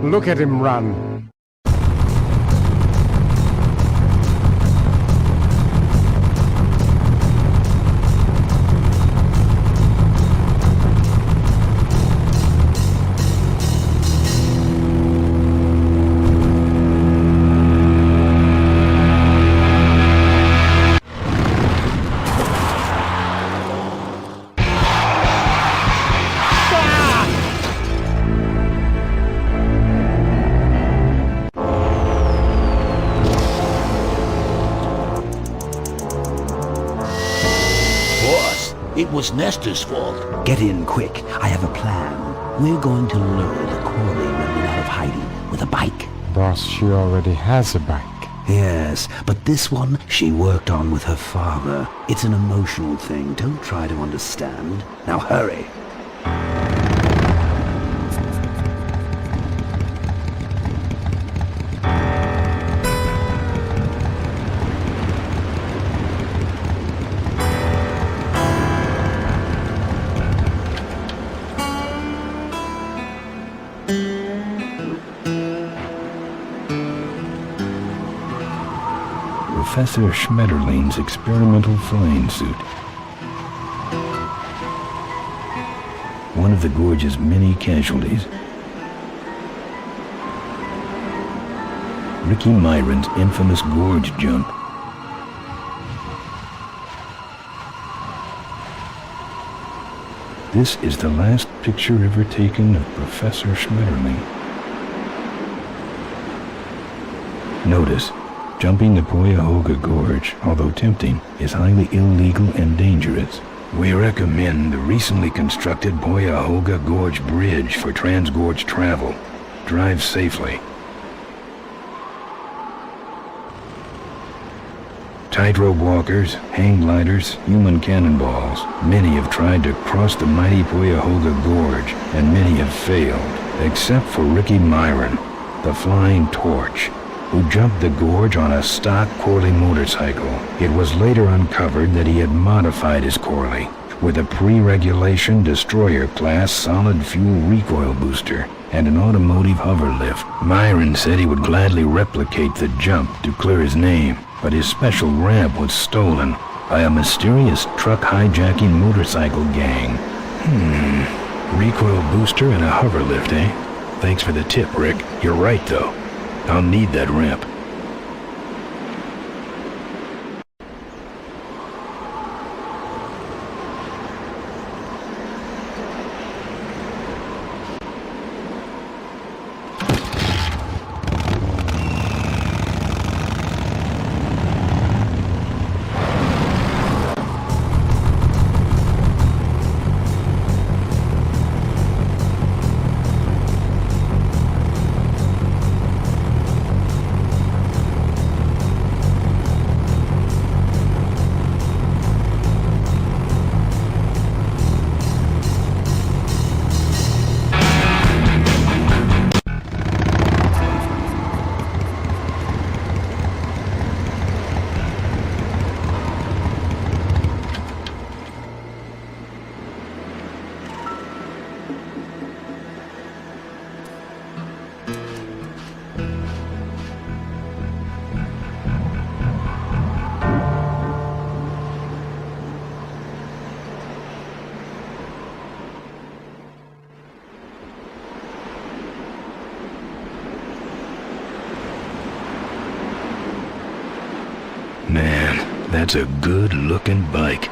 Speaker 6: Look at him run.
Speaker 12: It was Nestor's fault.
Speaker 3: Get in quick. I have a plan. We're going to lure the Corley women out of hiding with a bike.
Speaker 6: Boss, she already has a bike.
Speaker 3: Yes, but this one she worked on with her father. It's an emotional thing. Don't try to understand. Now hurry.
Speaker 1: Professor Schmetterling's experimental flying suit. One of the gorge's many casualties. Ricky Myron's infamous gorge jump. This is the last picture ever taken of Professor Schmetterling. Notice, jumping the Cuyahoga Gorge, although tempting, is highly illegal and dangerous. We recommend the recently constructed Cuyahoga Gorge Bridge for transgorge travel. Drive safely. Tightrope walkers, hang gliders, human cannonballs. Many have tried to cross the mighty Cuyahoga Gorge, and many have failed, except for Ricky Myron, the Flying Torch, who jumped the gorge on a stock Corley motorcycle. It was later uncovered that he had modified his Corley with a pre-regulation destroyer-class solid-fuel recoil booster and an automotive hover lift. Myron said he would gladly replicate the jump to clear his name, but his special ramp was stolen by a mysterious truck hijacking motorcycle gang. Recoil booster and a hover lift, eh? Thanks for the tip, Rick. You're right, though. I'll need that ramp. That's a good-looking bike.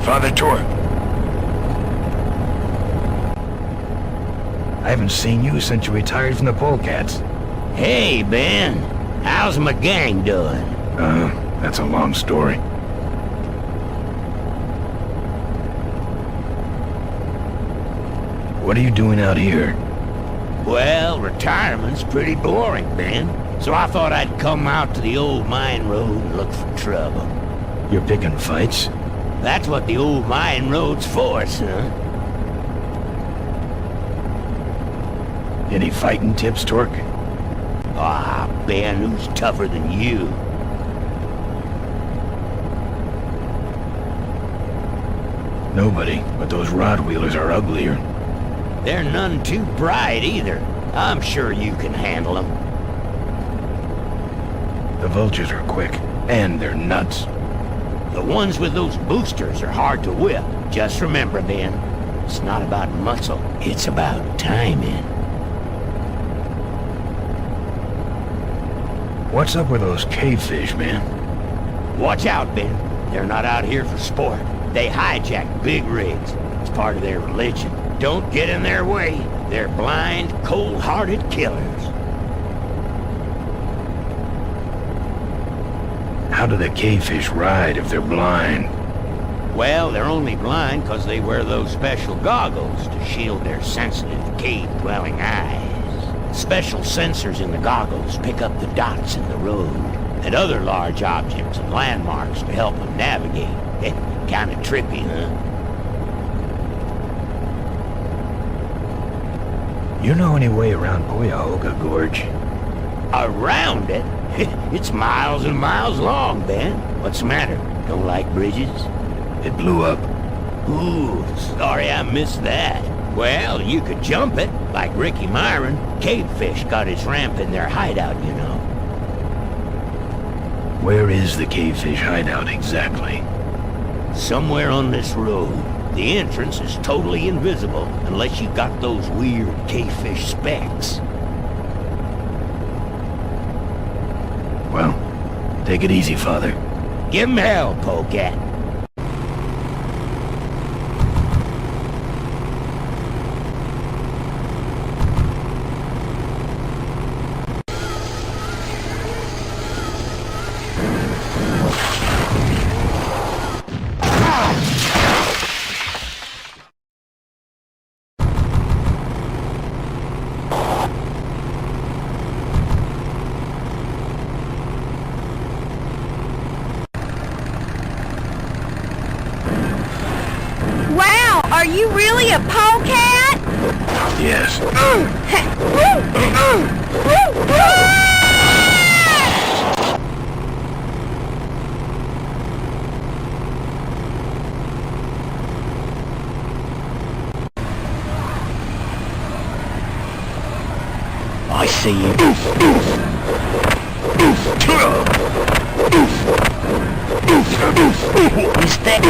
Speaker 1: Father Torre. I haven't seen you since you retired from the polecats.
Speaker 2: Hey, Ben. How's my gang doing?
Speaker 1: That's a long story. What are you doing out here?
Speaker 2: Well, retirement's pretty boring, Ben. So I thought I'd come out to the old mine road and look for trouble.
Speaker 1: You're picking fights?
Speaker 2: That's what the old mine road's for, son.
Speaker 1: Any fighting tips, Torque?
Speaker 2: Ah, Ben, who's tougher than you?
Speaker 1: Nobody, but those rod wheelers are uglier.
Speaker 2: They're none too bright either. I'm sure you can handle them.
Speaker 1: The vultures are quick, and they're nuts.
Speaker 2: The ones with those boosters are hard to whip. Just remember, Ben, it's not about muscle, it's about timing.
Speaker 1: What's up with those cavefish, man?
Speaker 2: Watch out, Ben. They're not out here for sport. They hijack big rigs. It's part of their religion. Don't get in their way. They're blind, cold-hearted killers.
Speaker 1: How do the cavefish ride if they're blind?
Speaker 2: Well, they're only blind because they wear those special goggles to shield their sensitive, cave-dwelling eyes. Special sensors in the goggles pick up the dots in the road and other large objects and landmarks to help them navigate. Kinda trippy, huh?
Speaker 1: You know any way around Cuyahoga Gorge?
Speaker 2: Around it? It's miles and miles long, Ben. What's the matter? Don't like bridges?
Speaker 1: It blew up.
Speaker 2: Ooh, sorry I missed that. Well, you could jump it, like Ricky Myron. Cavefish got his ramp in their hideout, you know.
Speaker 1: Where is the cavefish hideout exactly?
Speaker 2: Somewhere on this road. The entrance is totally invisible unless you got those weird cavefish specs.
Speaker 1: Well, take it easy, Father.
Speaker 2: Give him hell, Polecat.
Speaker 13: you polecat?
Speaker 1: Yes.
Speaker 7: I see you. Mistake.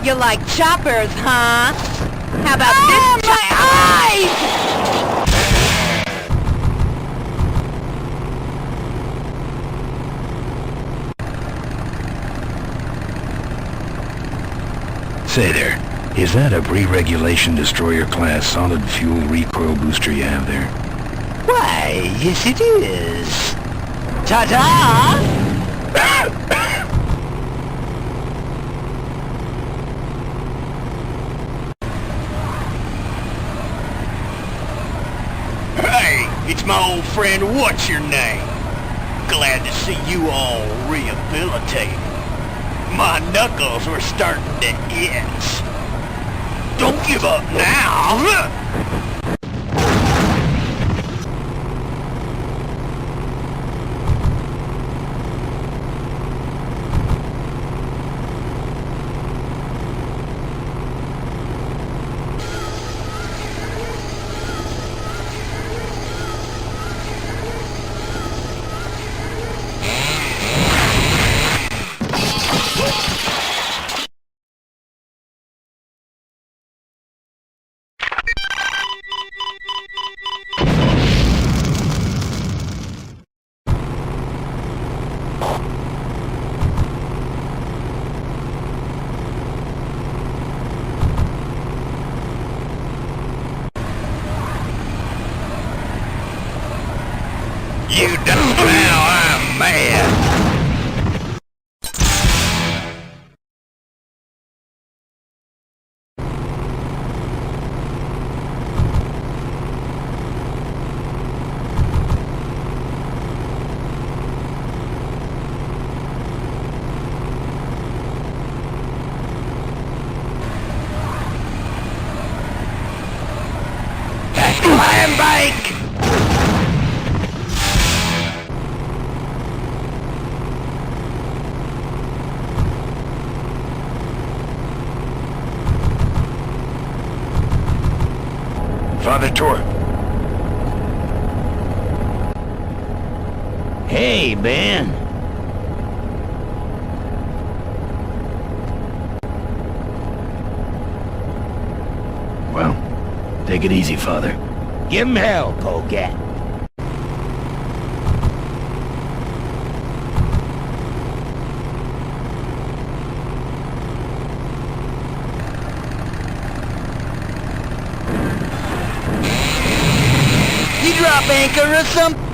Speaker 13: You like choppers, huh? How about this? My eyes!
Speaker 1: Say there, is that a pre-regulation destroyer-class solid fuel recoil booster you have there?
Speaker 7: Why, yes it is. Ta-ta! It's my old friend, what's your name? Glad to see you all rehabilitated. My knuckles were starting to itch. Don't give up now! You don't know I'm mad. Land bank!
Speaker 1: Father Tor.
Speaker 2: Hey, Ben.
Speaker 1: Well, take it easy, Father.
Speaker 2: Give him hell, polecat.
Speaker 7: You drop anchor or something?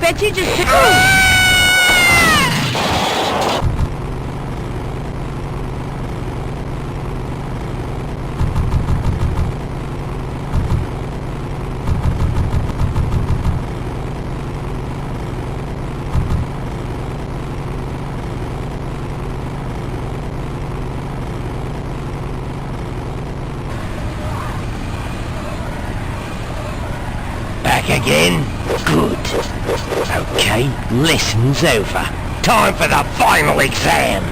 Speaker 13: Bet you just took
Speaker 2: Back again? Good. Okay, lesson's over. Time for the final exam.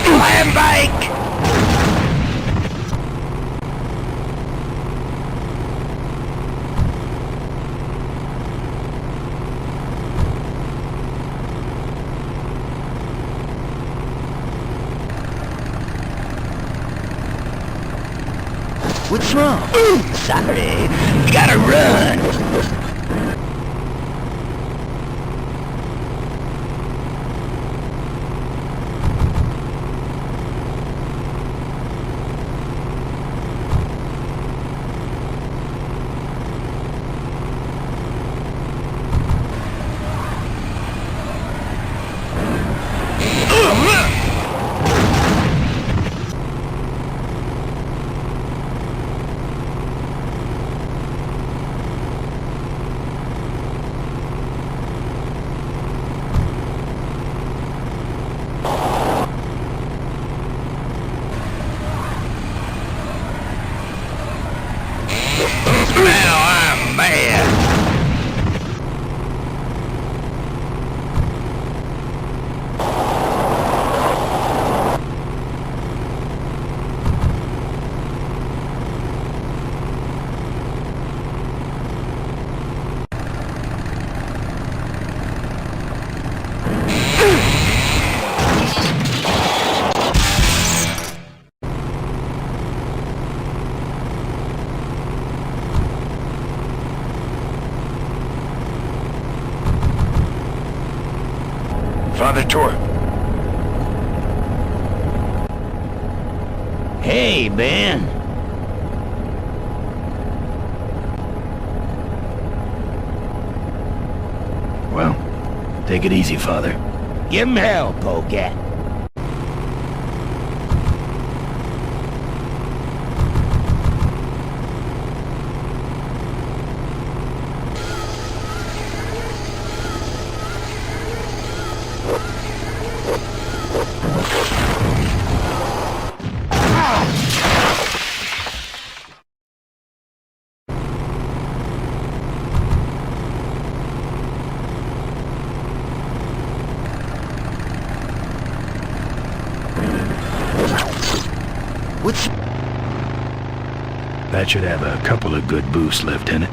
Speaker 2: Clam bake! What's wrong? Sorry, gotta run.
Speaker 12: Father Tor.
Speaker 2: Hey, Ben.
Speaker 1: Well, take it easy, Father.
Speaker 2: Give him hell, Polecat.
Speaker 1: That should have a couple of good boosts left in it.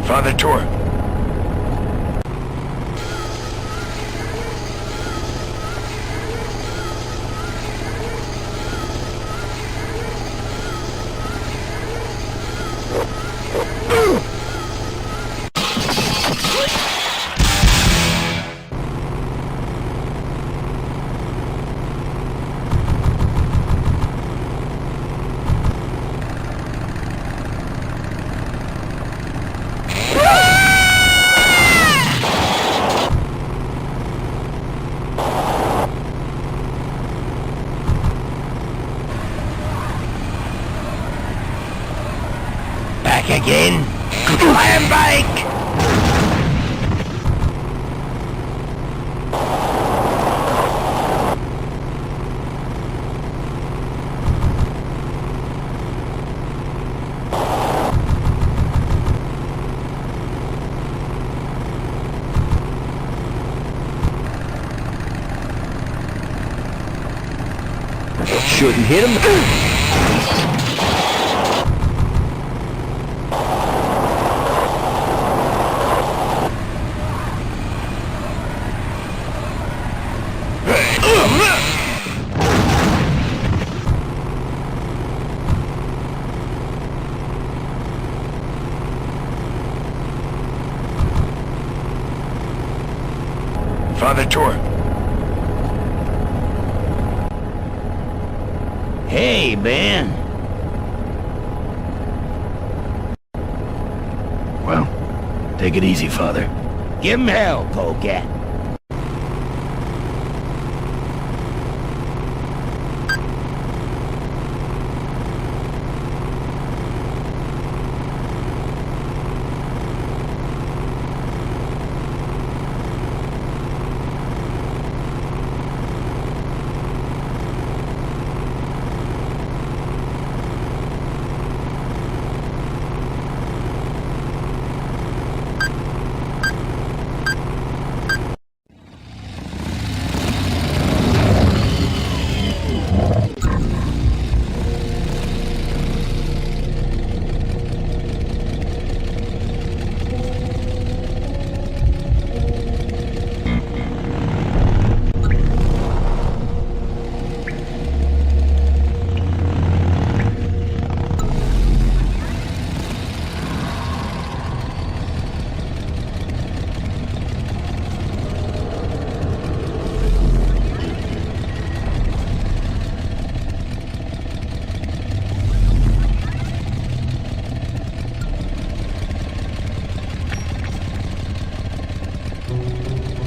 Speaker 12: Father Tor.
Speaker 2: Again? Clam bake!
Speaker 3: Shouldn't hit him.
Speaker 5: Father Tor.
Speaker 2: Hey, Ben.
Speaker 1: Well, take it easy, Father.
Speaker 2: Give him hell, Polecat.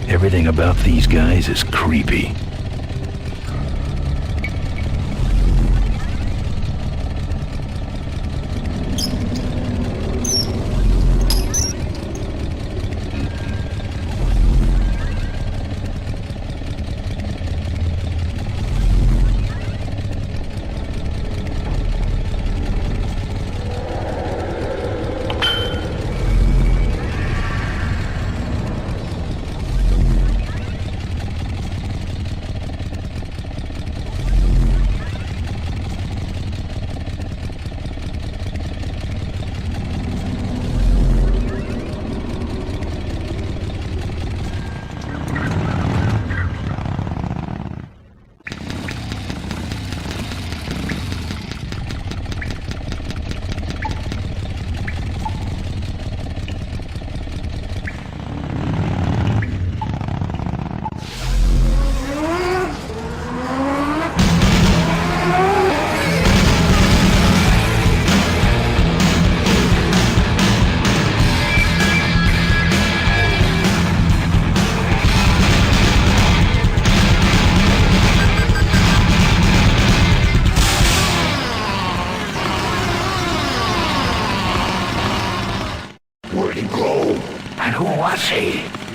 Speaker 1: Everything about these guys is creepy.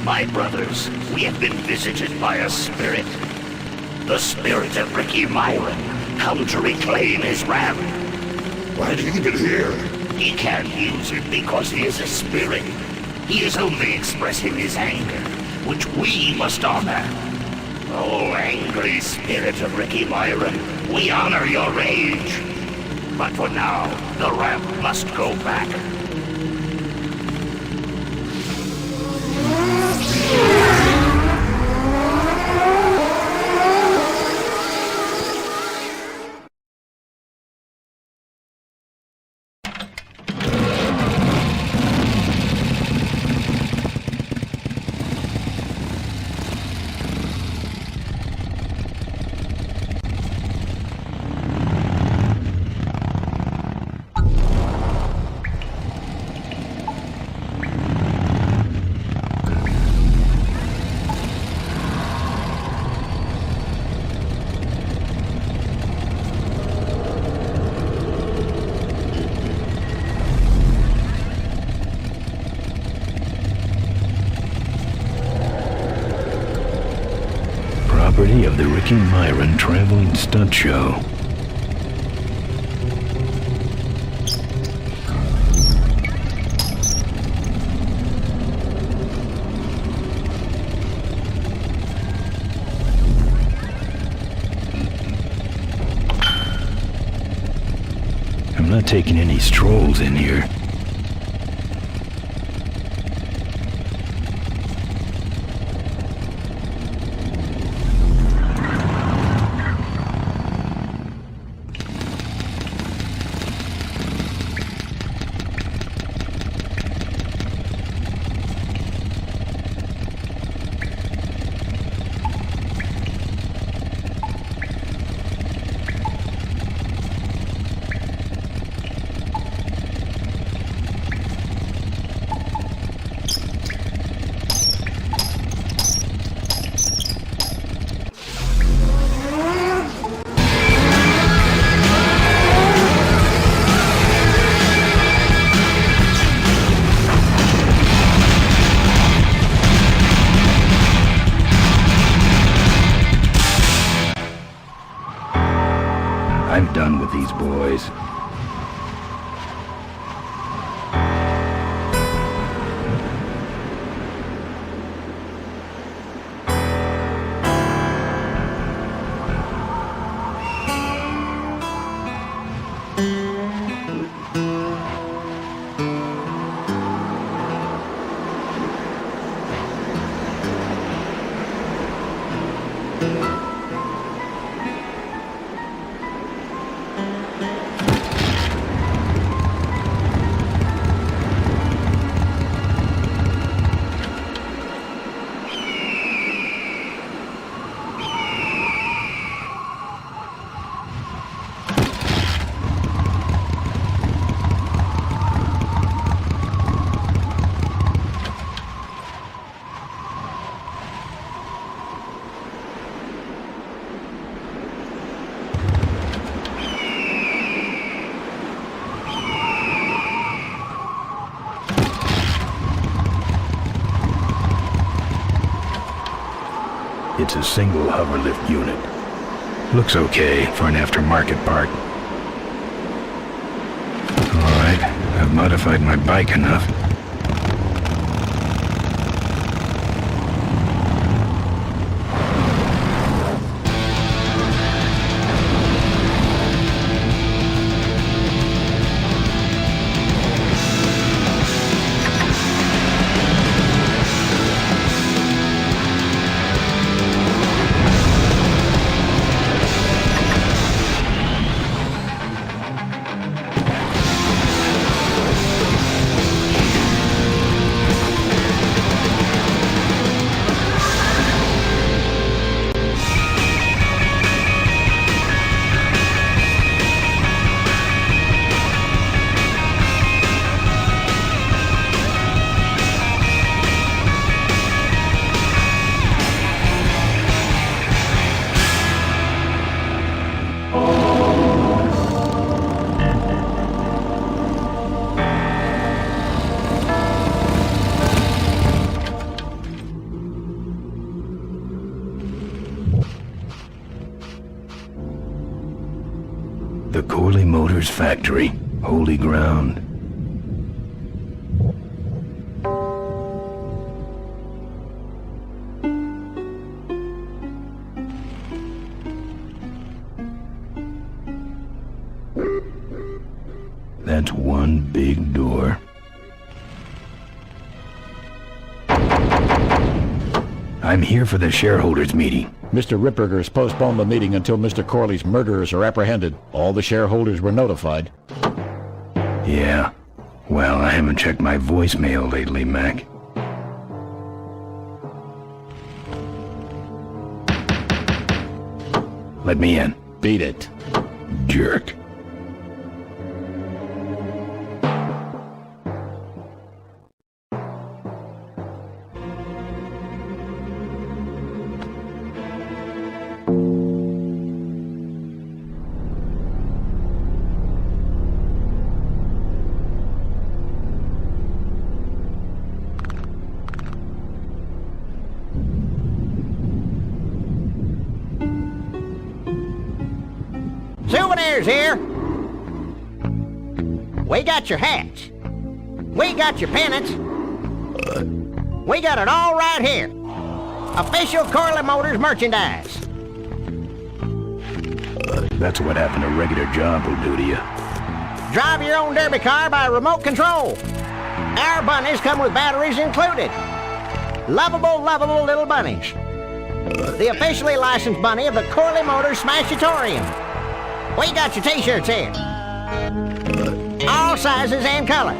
Speaker 12: My brothers, we have been visited by a spirit. The spirit of Ricky Myron, come to reclaim his ram.
Speaker 5: Why did he get here?
Speaker 12: He can't use it because he is a spirit. He is only expressing his anger, which we must honor. Oh, angry spirit of Ricky Myron, we honor your rage. But for now, the ram must go back.
Speaker 1: Property of the Ricky Myron Traveling Stunt Show. I'm not taking any strolls in here. these boys. It's a single hover lift unit. Looks okay for an aftermarket part. Alright, I've modified my bike enough. The Corley Motors factory, holy ground. That's one big door. I'm here for the shareholders meeting.
Speaker 14: Mr. Ripperger's postponed the meeting until Mr. Corley's murderers are apprehended. All the shareholders were notified.
Speaker 1: Yeah. Well, I haven't checked my voicemail lately, Mac. Let me in.
Speaker 14: Beat it.
Speaker 1: Jerk.
Speaker 2: Souvenirs here. We got your hats. We got your pennants. We got it all right here. Official Corley Motors merchandise.
Speaker 1: That's what having a regular job will do to you.
Speaker 2: Drive your own derby car by remote control. Our bunnies come with batteries included. Lovable, lovable little bunnies. The officially licensed bunny of the Corley Motors Smashatorium. We got your t-shirts here. All sizes and colors.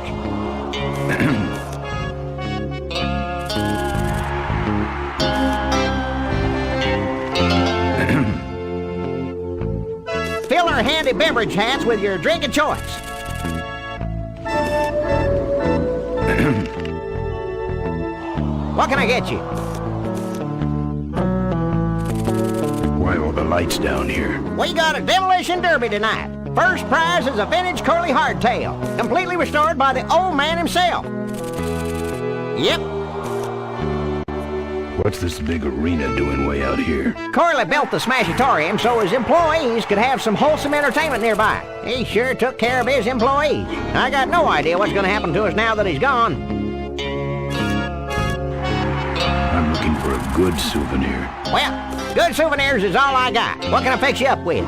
Speaker 2: Fill our handy beverage hats with your drink of choice. What can I get you?
Speaker 1: Why all the lights down here?
Speaker 2: We got a demolition derby tonight. First prize is a vintage curly hardtail, completely restored by the old man himself. Yep.
Speaker 1: What's this big arena doing way out here?
Speaker 2: Corley built the Smashatorium so his employees could have some wholesome entertainment nearby. He sure took care of his employees. I got no idea what's going to happen to us now that he's gone.
Speaker 1: I'm looking for a good souvenir.
Speaker 2: Well, good souvenirs is all I got. What can I fix you up with?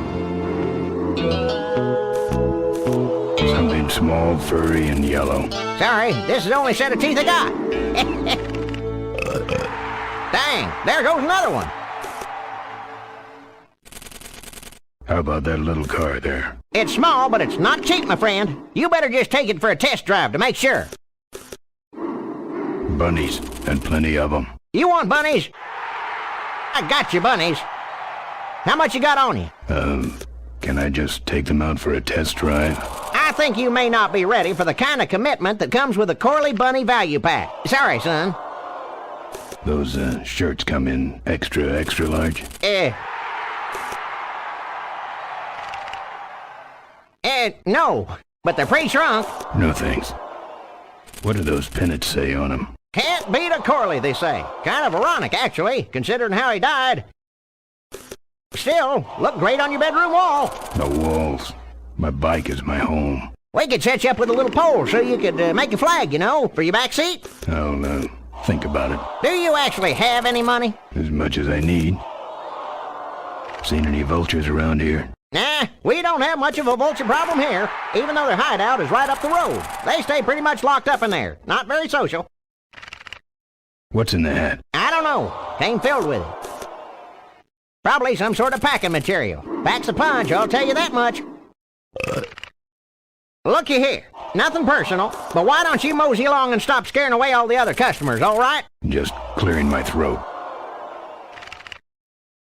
Speaker 1: Something small, furry, and yellow.
Speaker 2: Sorry, this is the only set of teeth I got. Dang, there goes another one.
Speaker 1: How about that little car there?
Speaker 2: It's small, but it's not cheap, my friend. You better just take it for a test drive to make sure.
Speaker 1: Bunnies, and plenty of them.
Speaker 2: You want bunnies? I got you bunnies. How much you got on you?
Speaker 1: Can I just take them out for a test drive?
Speaker 2: I think you may not be ready for the kind of commitment that comes with a Corley Bunny value pack. Sorry, son.
Speaker 1: Those, shirts come in extra large?
Speaker 2: No, but they're pretty shrunk.
Speaker 1: No thanks. What do those pennants say on them?
Speaker 2: Can't beat a Corley, they say. Kind of ironic, actually, considering how he died. Still, look great on your bedroom wall.
Speaker 1: The walls. My bike is my home.
Speaker 2: We could set you up with a little pole so you could make a flag, you know, for your back seat.
Speaker 1: I'll, think about it.
Speaker 2: Do you actually have any money?
Speaker 1: As much as I need. Seen any vultures around here?
Speaker 2: Nah, we don't have much of a vulture problem here, even though their hideout is right up the road. They stay pretty much locked up in there. Not very social.
Speaker 1: What's in the hat?
Speaker 2: I don't know. Came filled with it. Probably some sort of packing material. Packs a punch, I'll tell you that much. Looky here. Nothing personal, but why don't you mosey along and stop scaring away all the other customers, all right?
Speaker 1: Just clearing my throat.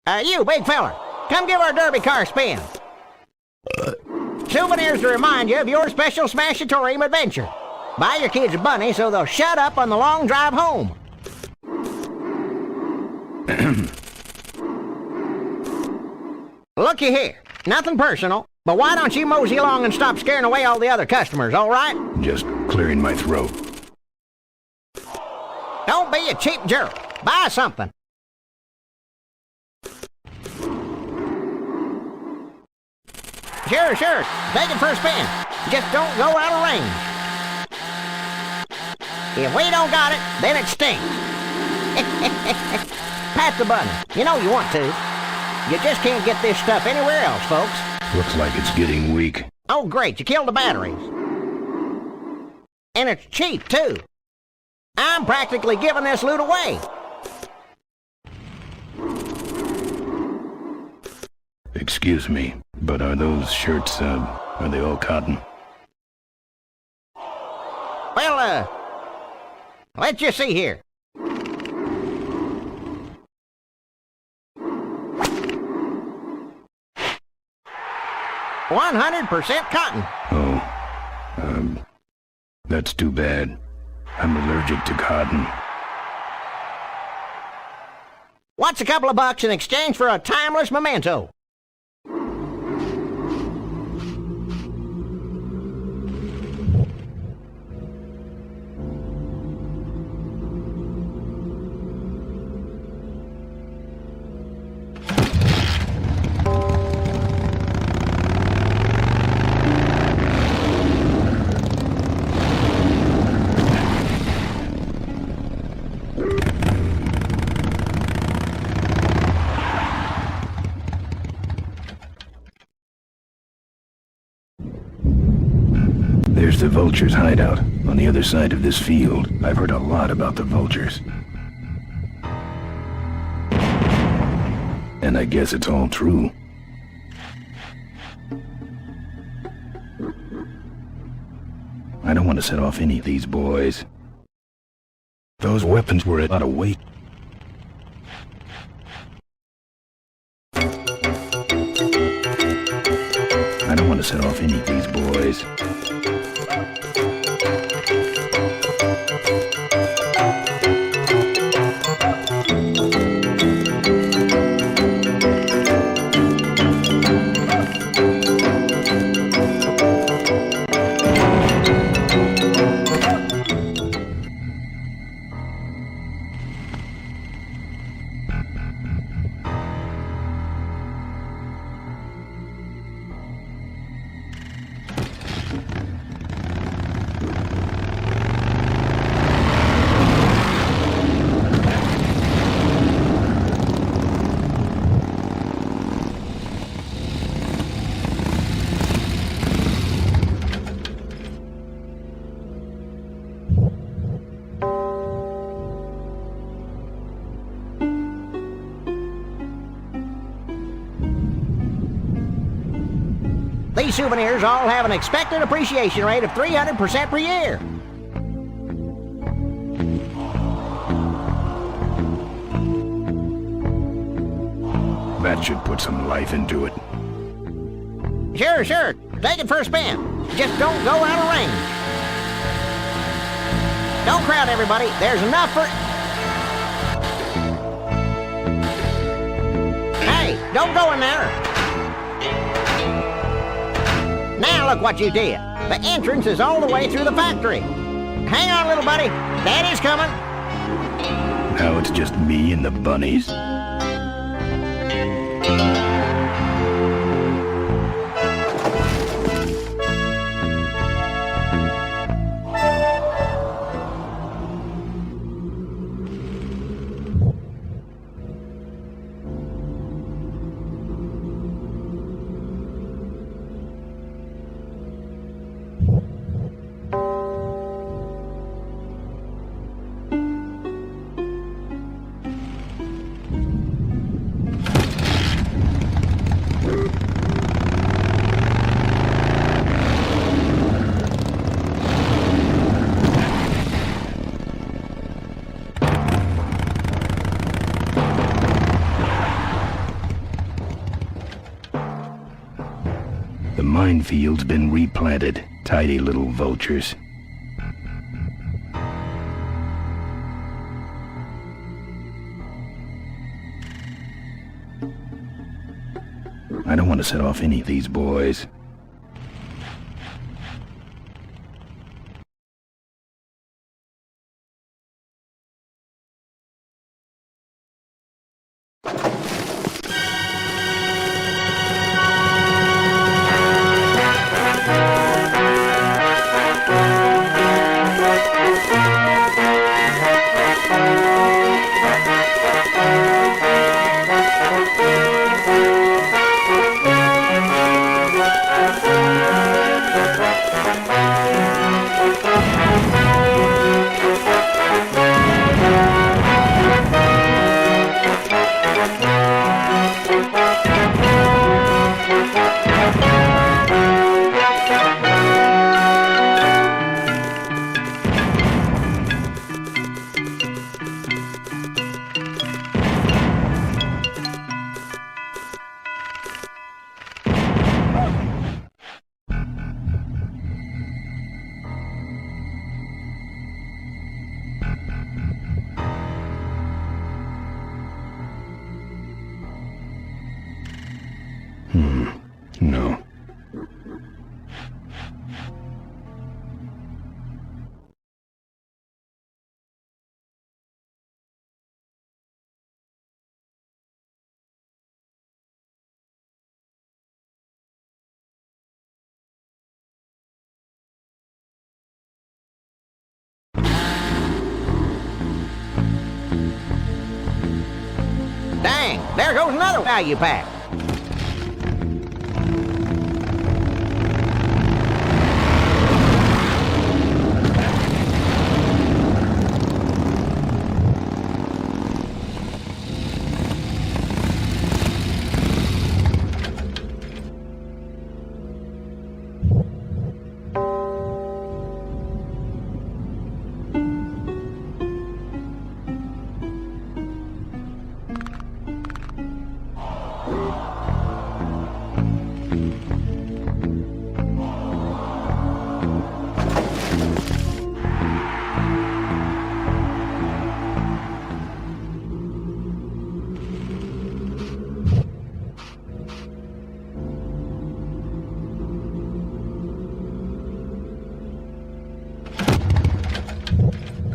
Speaker 2: You, big fella. Come give our derby car a spin. Souvenirs to remind you of your special Smashatorium adventure. Buy your kids a bunny so they'll shut up on the long drive home. Looky here. Nothing personal, but why don't you mosey along and stop scaring away all the other customers, all right?
Speaker 1: Just clearing my throat.
Speaker 2: Don't be a cheap jerk. Buy something. Sure. Take it for a spin. Just don't go out of range. If we don't got it, then it stinks. Pat the bunny. You know you want to. You just can't get this stuff anywhere else, folks.
Speaker 1: Looks like it's getting weak.
Speaker 2: Oh, great. You killed the batteries. And it's cheap, too. I'm practically giving this loot away.
Speaker 1: Excuse me, but are those shirts, are they all cotton?
Speaker 2: Well, let's just see here. 100% cotton.
Speaker 1: Oh, that's too bad. I'm allergic to cotton.
Speaker 2: What's a couple of bucks in exchange for a timeless memento?
Speaker 1: There's the vultures' hideout, on the other side of this field. I've heard a lot about the vultures. And I guess it's all true. I don't want to set off any of these boys. Those weapons were a lot of weight. I don't want to set off any of these boys.
Speaker 2: These souvenirs all have an expected appreciation rate of 300% per year.
Speaker 1: That should put some life into it.
Speaker 2: Sure. Take it for a spin. Just don't go out of range. Don't crowd, everybody. There's enough for... Hey, don't go in there. Now look what you did. The entrance is all the way through the factory. Hang on, little buddy. Daddy's coming.
Speaker 1: Now it's just me and the bunnies. The minefield's been replanted. Tidy little vultures. I don't want to set off any of these boys. No.
Speaker 2: Dang, there goes another value pack.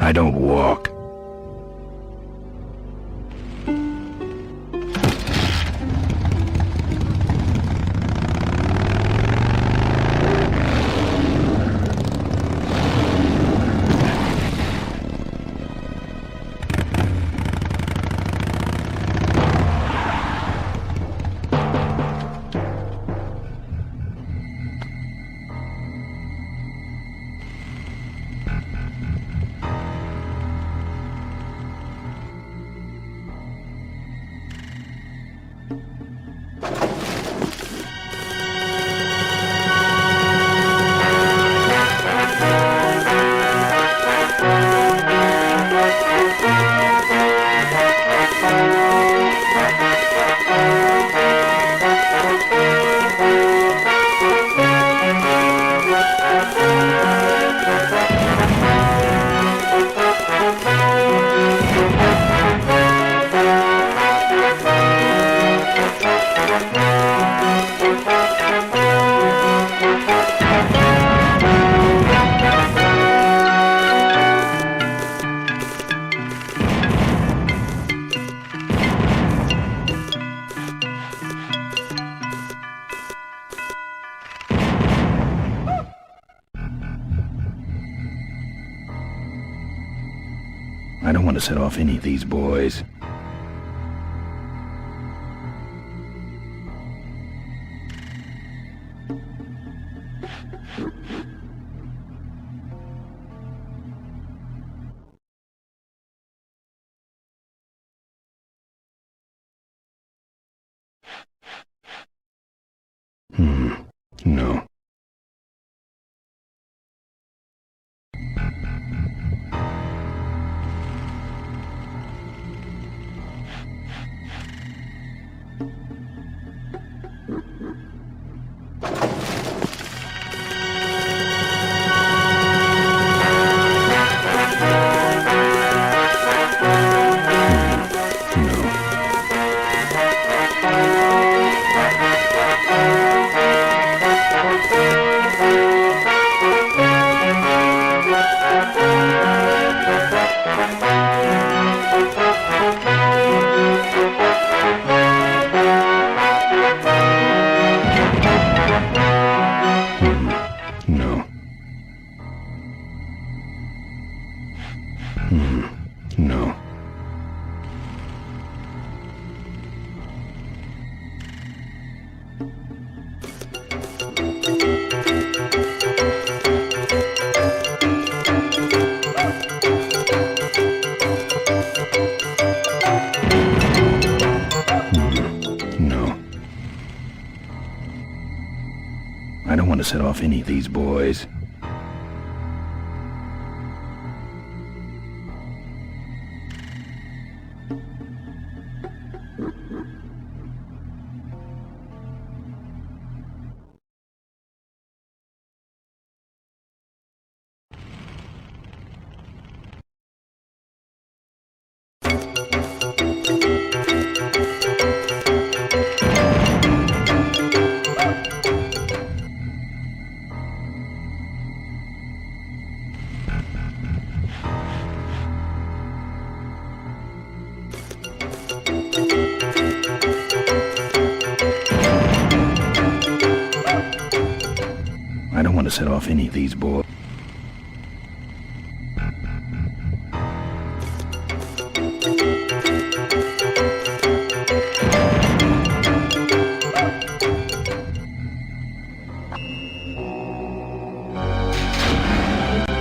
Speaker 2: I don't walk.
Speaker 1: want to set off any of these boys. No. No. No. I don't want to set off any of these boys. I don't want to set off any of these boys.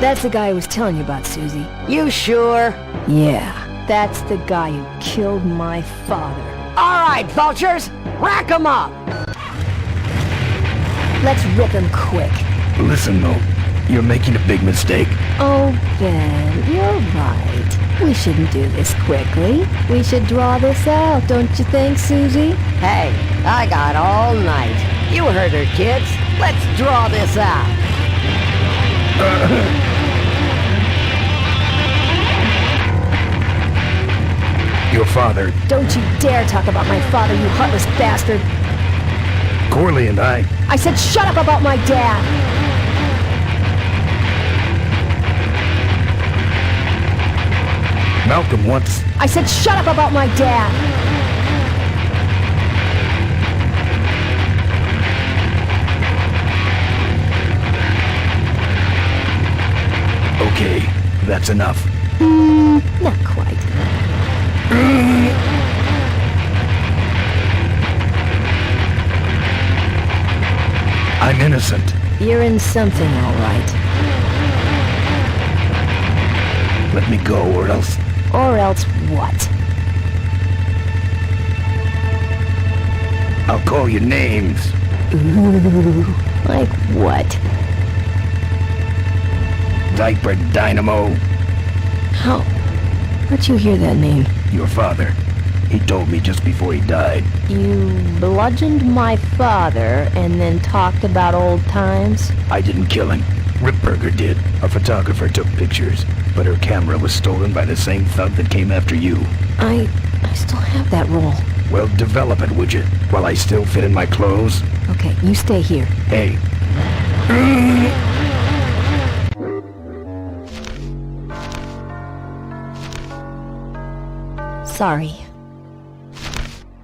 Speaker 9: That's the guy I was telling you about, Susie.
Speaker 13: You sure?
Speaker 9: Yeah, that's the guy who killed my father.
Speaker 13: All right, vultures, rack 'em up!
Speaker 9: Let's rip him quick.
Speaker 1: Listen, Mo, you're making a big mistake.
Speaker 9: Oh, Ben, you're right. We shouldn't do this quickly. We should draw this out, don't you think, Susie?
Speaker 13: Hey, I got all night. You heard her, kids. Let's draw this out.
Speaker 1: Your father.
Speaker 9: Don't you dare talk about my father, you heartless bastard.
Speaker 1: Corley and I
Speaker 9: said shut up about my dad.
Speaker 1: Malcolm once.
Speaker 9: I said shut up about my dad.
Speaker 1: Okay, that's enough.
Speaker 9: Not quite.
Speaker 1: I'm innocent.
Speaker 9: You're in something, all right.
Speaker 1: Let me go, or else...
Speaker 9: Or else what?
Speaker 1: I'll call you names.
Speaker 9: Ooh, like what?
Speaker 1: Diaper Dynamo.
Speaker 9: How? Where'd you hear that name?
Speaker 1: Your father. He told me just before he died.
Speaker 9: You bludgeoned my father and then talked about old times?
Speaker 1: I didn't kill him. Ripburger did. A photographer took pictures, but her camera was stolen by the same thug that came after you.
Speaker 9: I still have that roll.
Speaker 1: Well, develop it, would you? While I still fit in my clothes?
Speaker 9: Okay, you stay here.
Speaker 1: Hey.
Speaker 9: Sorry.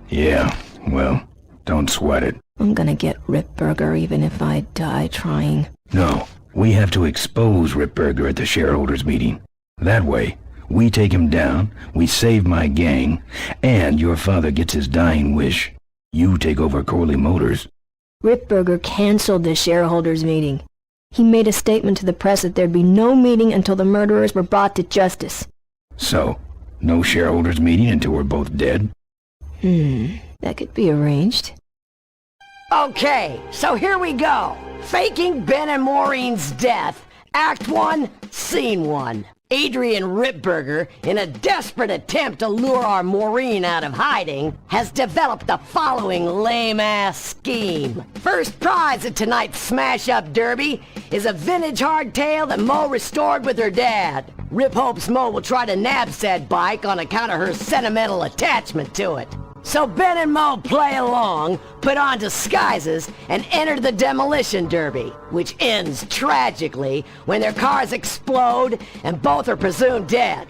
Speaker 1: Yeah, well, don't sweat it.
Speaker 9: I'm gonna get Ripburger even if I die trying.
Speaker 1: No, we have to expose Ripburger at the shareholders meeting. That way, We take him down, we save my gang, and your father gets his dying wish. You take over Corley Motors.
Speaker 9: Ripburger canceled the shareholders' meeting. He made a statement to the press that there'd be no meeting until the murderers were brought to justice.
Speaker 1: So, no shareholders' meeting until we're both dead?
Speaker 9: That could be arranged.
Speaker 15: Okay, so here we go. Faking Ben and Maureen's death. Act 1, Scene 1. Adrian Ripburger, in a desperate attempt to lure our Maureen out of hiding, has developed the following lame-ass scheme. First prize at tonight's smash-up derby is a vintage hardtail that Mo restored with her dad. Rip hopes Mo will try to nab said bike on account of her sentimental attachment to it. So Ben and Mo play along, put on disguises, and enter the demolition derby, which ends tragically when their cars explode and both are presumed dead.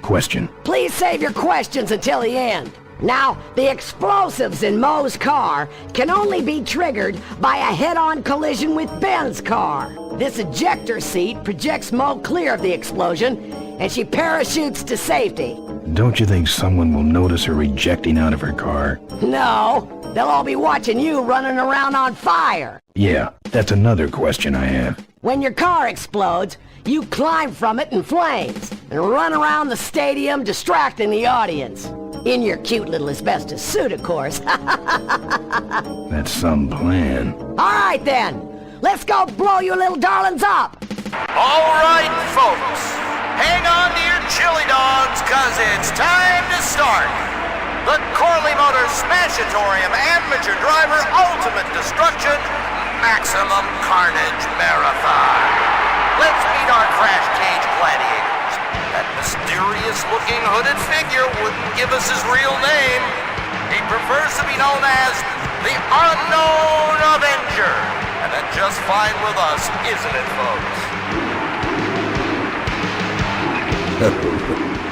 Speaker 1: Question.
Speaker 15: Please save your questions until the end. Now, the explosives in Mo's car can only be triggered by a head-on collision with Ben's car. This ejector seat projects Mo clear of the explosion, and she parachutes to safety.
Speaker 1: Don't you think someone will notice her ejecting out of her car?
Speaker 15: No, they'll all be watching you running around on fire.
Speaker 1: Yeah, that's another question I have.
Speaker 15: When your car explodes, you climb from it in flames and run around the stadium distracting the audience. In your cute little asbestos suit, of course.
Speaker 1: That's some plan.
Speaker 15: All right then, let's go blow you little darlings up.
Speaker 11: All right, folks, hang on to your chili dogs, cause it's time to start. The Corley Motors Smashatorium Amateur Driver Ultimate Destruction Maximum Carnage Marathon. Let's meet our crash cage gladiators. That mysterious-looking hooded figure wouldn't give us his real name. He prefers to be known as the Unknown Avenger. And that's just fine with us, isn't it, folks?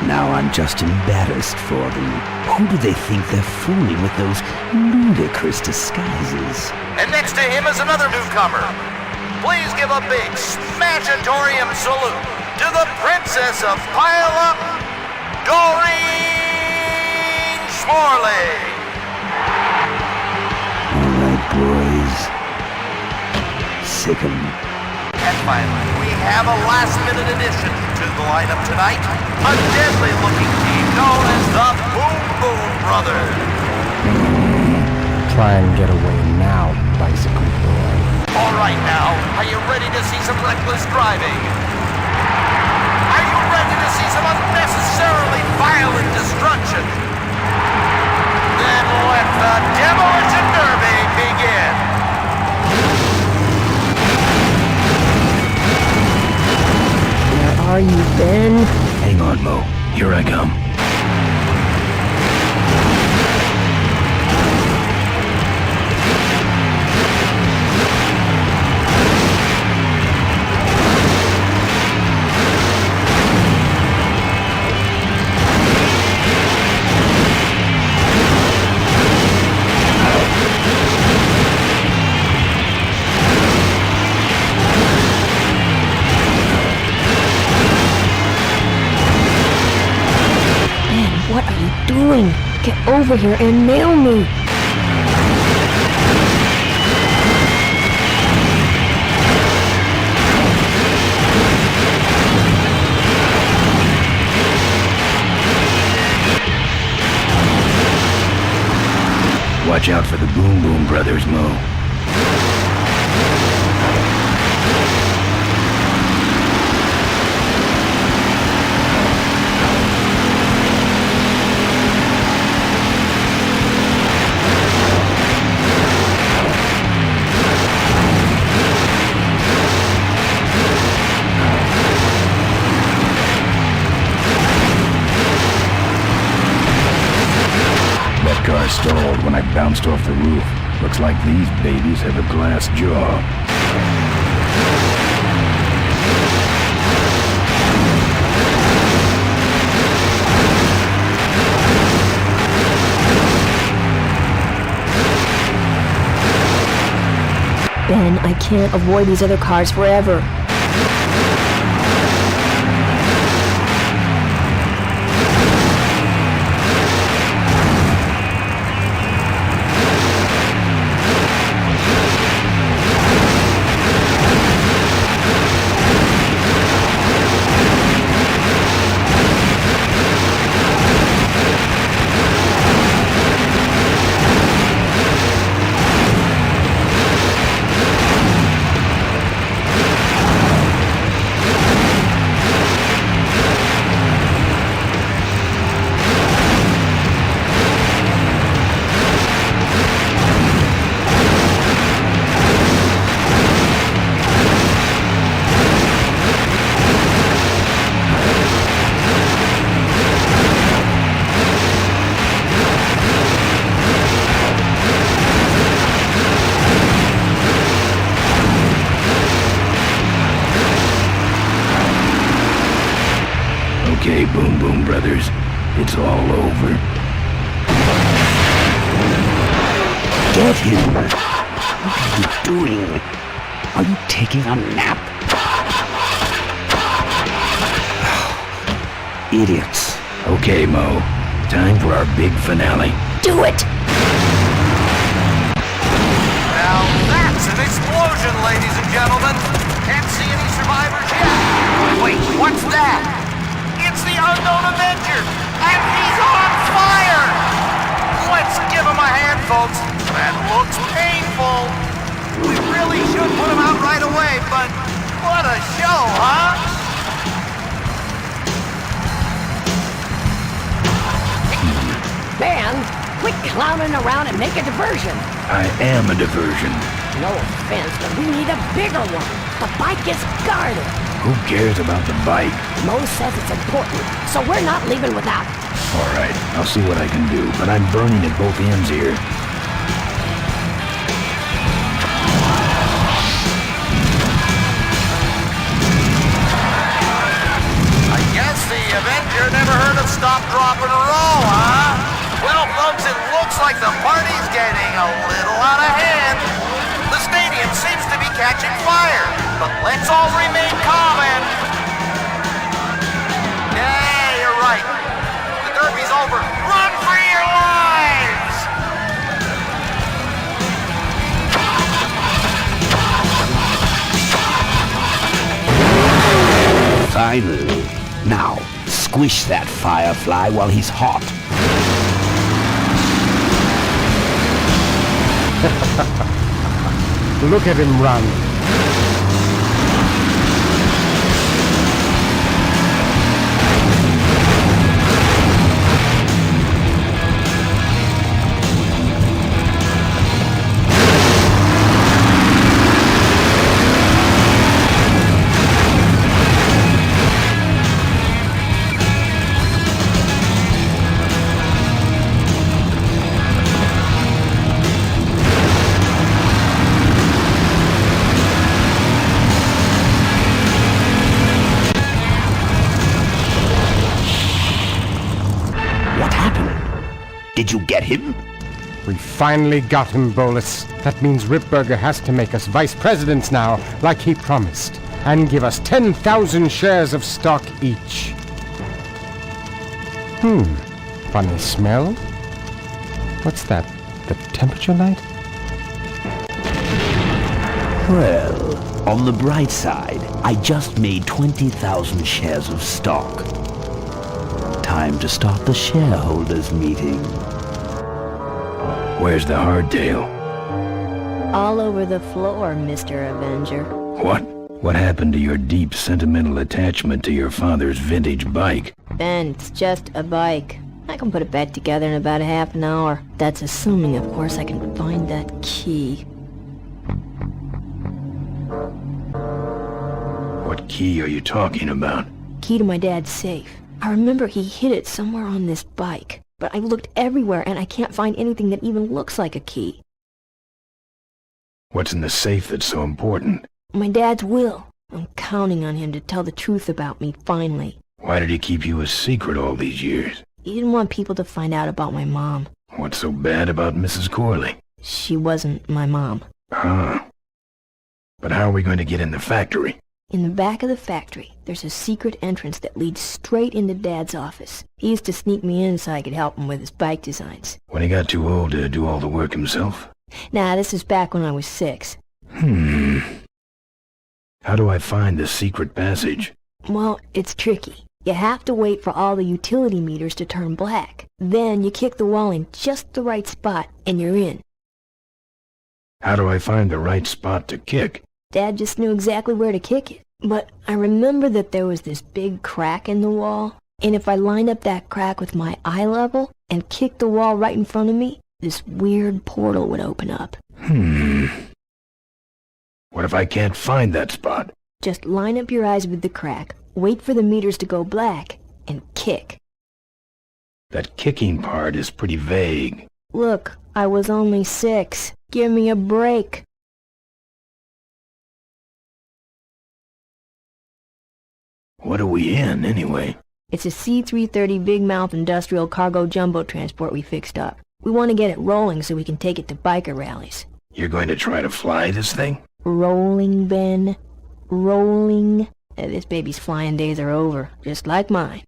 Speaker 3: Now I'm just embarrassed for them. Who do they think they're fooling with those ludicrous disguises?
Speaker 11: And next to him is another newcomer. Please give a big Smashatorium salute to the Princess of Pile-Up, Doreen Schmorley.
Speaker 3: All right, boys. Sick 'em.
Speaker 11: And finally, we have a last-minute addition to the lineup tonight. A deadly-looking team known as the Boom Boom Brothers.
Speaker 6: Try and get away now, bicycle boy.
Speaker 11: All right now, are you ready to see some reckless driving? Are you ready to see some unnecessarily violent destruction? Then let the Demolition Derby begin.
Speaker 9: Where are you, Ben?
Speaker 1: Hang on, Mo. Here I come.
Speaker 9: What are you doing? Get over here and nail me!
Speaker 1: Watch out for the Boom Boom Brothers, Mo. That car stalled when I bounced off the roof. Looks like these babies have a glass jaw.
Speaker 9: Ben, I can't avoid these other cars forever.
Speaker 1: all over.
Speaker 3: Get him! What are you doing? Are you taking a nap? Idiots.
Speaker 1: Okay, Mo. Time for our big finale.
Speaker 8: Do it!
Speaker 11: Now that's an explosion, ladies and gentlemen. Can't see any survivors yet. Wait, what's that? It's the unknown Avenger, and he's on fire! Let's give him a hand, folks. That looks painful. We really should put him out right away, but what a show, huh?
Speaker 15: Man, quit clowning around and make a diversion.
Speaker 1: I am a diversion.
Speaker 15: No offense, but we need a bigger one. The bike is guarded.
Speaker 1: Who cares about the bike?
Speaker 15: Mo says it's important, so we're not leaving without it.
Speaker 1: All right, I'll see what I can do, but I'm burning at both ends here.
Speaker 11: I guess the Avenger never heard of stop, drop, and roll, huh? Well, folks, it looks like the party's getting a little out of hand. The stadium seems to be catching fire, but let's all remain calm and... Yeah, you're right. The derby's over. Run for your lives!
Speaker 3: Finally. Now, squish that firefly while he's hot.
Speaker 6: Look at him run.
Speaker 3: Did you get him?
Speaker 6: We finally got him, Bolus. That means Ripburger has to make us vice presidents now, like he promised, and give us 10,000 shares of stock each. Funny smell? What's that? The temperature light?
Speaker 3: Well, on the bright side, I just made 20,000 shares of stock. Time to start the shareholders meeting.
Speaker 1: Where's the hardtail?
Speaker 9: All over the floor, Mr. Avenger.
Speaker 1: What? What happened to your deep sentimental attachment to your father's vintage bike?
Speaker 9: Ben, it's just a bike. I can put it back together in about a half an hour. That's assuming, of course, I can find that key.
Speaker 1: What key are you talking about?
Speaker 9: Key to my dad's safe. I remember he hid it somewhere on this bike, but I looked everywhere and I can't find anything that even looks like a key.
Speaker 1: What's in the safe that's so important?
Speaker 9: My dad's will. I'm counting on him to tell the truth about me, finally.
Speaker 1: Why did he keep you a secret all these years?
Speaker 9: He didn't want people to find out about my mom.
Speaker 1: What's so bad about Mrs. Corley?
Speaker 9: She wasn't my mom.
Speaker 1: Huh. But how are we going to get in the factory?
Speaker 9: In the back of the factory, there's a secret entrance that leads straight into Dad's office. He used to sneak me in so I could help him with his bike designs.
Speaker 1: When he got too old to do all the work himself?
Speaker 9: Nah, this is back when I was 6.
Speaker 1: How do I find the secret passage?
Speaker 9: Well, it's tricky. You have to wait for all the utility meters to turn black. Then you kick the wall in just the right spot, and you're in.
Speaker 1: How do I find the right spot to kick?
Speaker 9: Dad just knew exactly where to kick it. But I remember that there was this big crack in the wall, and if I lined up that crack with my eye level and kicked the wall right in front of me, this weird portal would open up.
Speaker 1: What if I can't find that spot?
Speaker 9: Just line up your eyes with the crack, wait for the meters to go black, and kick.
Speaker 1: That kicking part is pretty vague.
Speaker 9: Look, I was only 6. Give me a break.
Speaker 1: What are we in, anyway?
Speaker 9: It's a C-330 big mouth industrial cargo jumbo transport we fixed up. We want to get it rolling so we can take it to biker rallies.
Speaker 1: You're going to try to fly this thing?
Speaker 9: Rolling, Ben. Rolling. This baby's flying days are over, just like mine.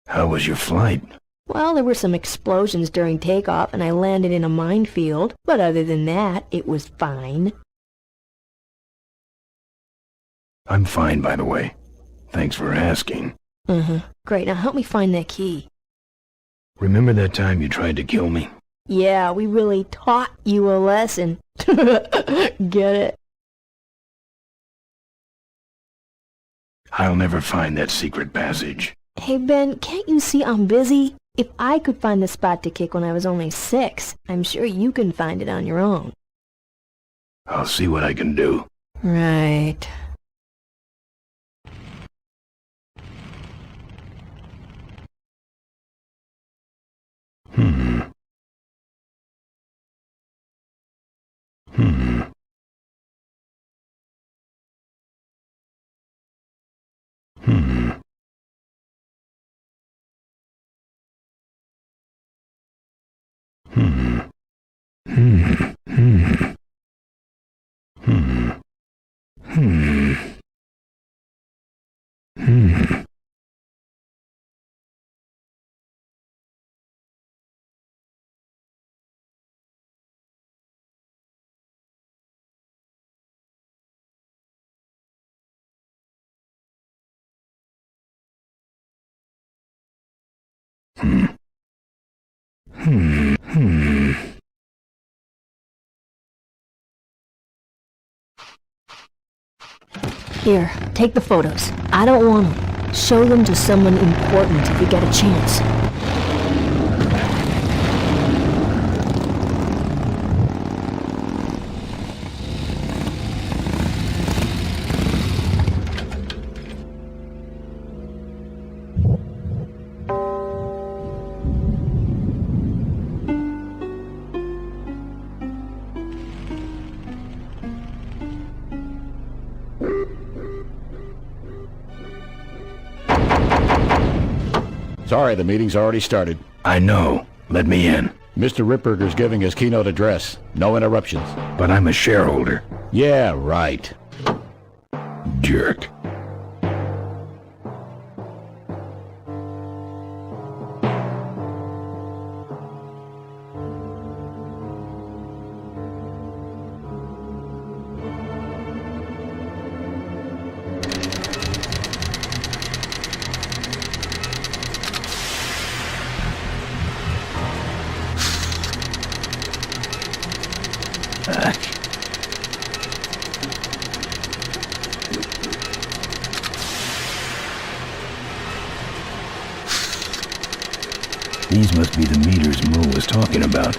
Speaker 1: How was your flight?
Speaker 9: Well, there were some explosions during takeoff and I landed in a minefield, but other than that, it was fine.
Speaker 1: I'm fine, by the way. Thanks for asking.
Speaker 9: Great, now help me find that key.
Speaker 1: Remember that time you tried to kill me?
Speaker 9: Yeah, we really taught you a lesson. Get it?
Speaker 1: I'll never find that secret passage.
Speaker 9: Hey, Ben, can't you see I'm busy? If I could find the spot to kick when I was only 6, I'm sure you can find it on your own.
Speaker 1: I'll see what I can do.
Speaker 9: Right. Here, take the photos. I don't want them. Show them to someone important if you get a chance.
Speaker 14: Sorry, the meeting's already started.
Speaker 1: I know. Let me in.
Speaker 14: Mr. Ripburger's giving his keynote address. No interruptions.
Speaker 1: But I'm a shareholder.
Speaker 14: Yeah, right.
Speaker 1: Jerk. These must be the meters Mo was talking about.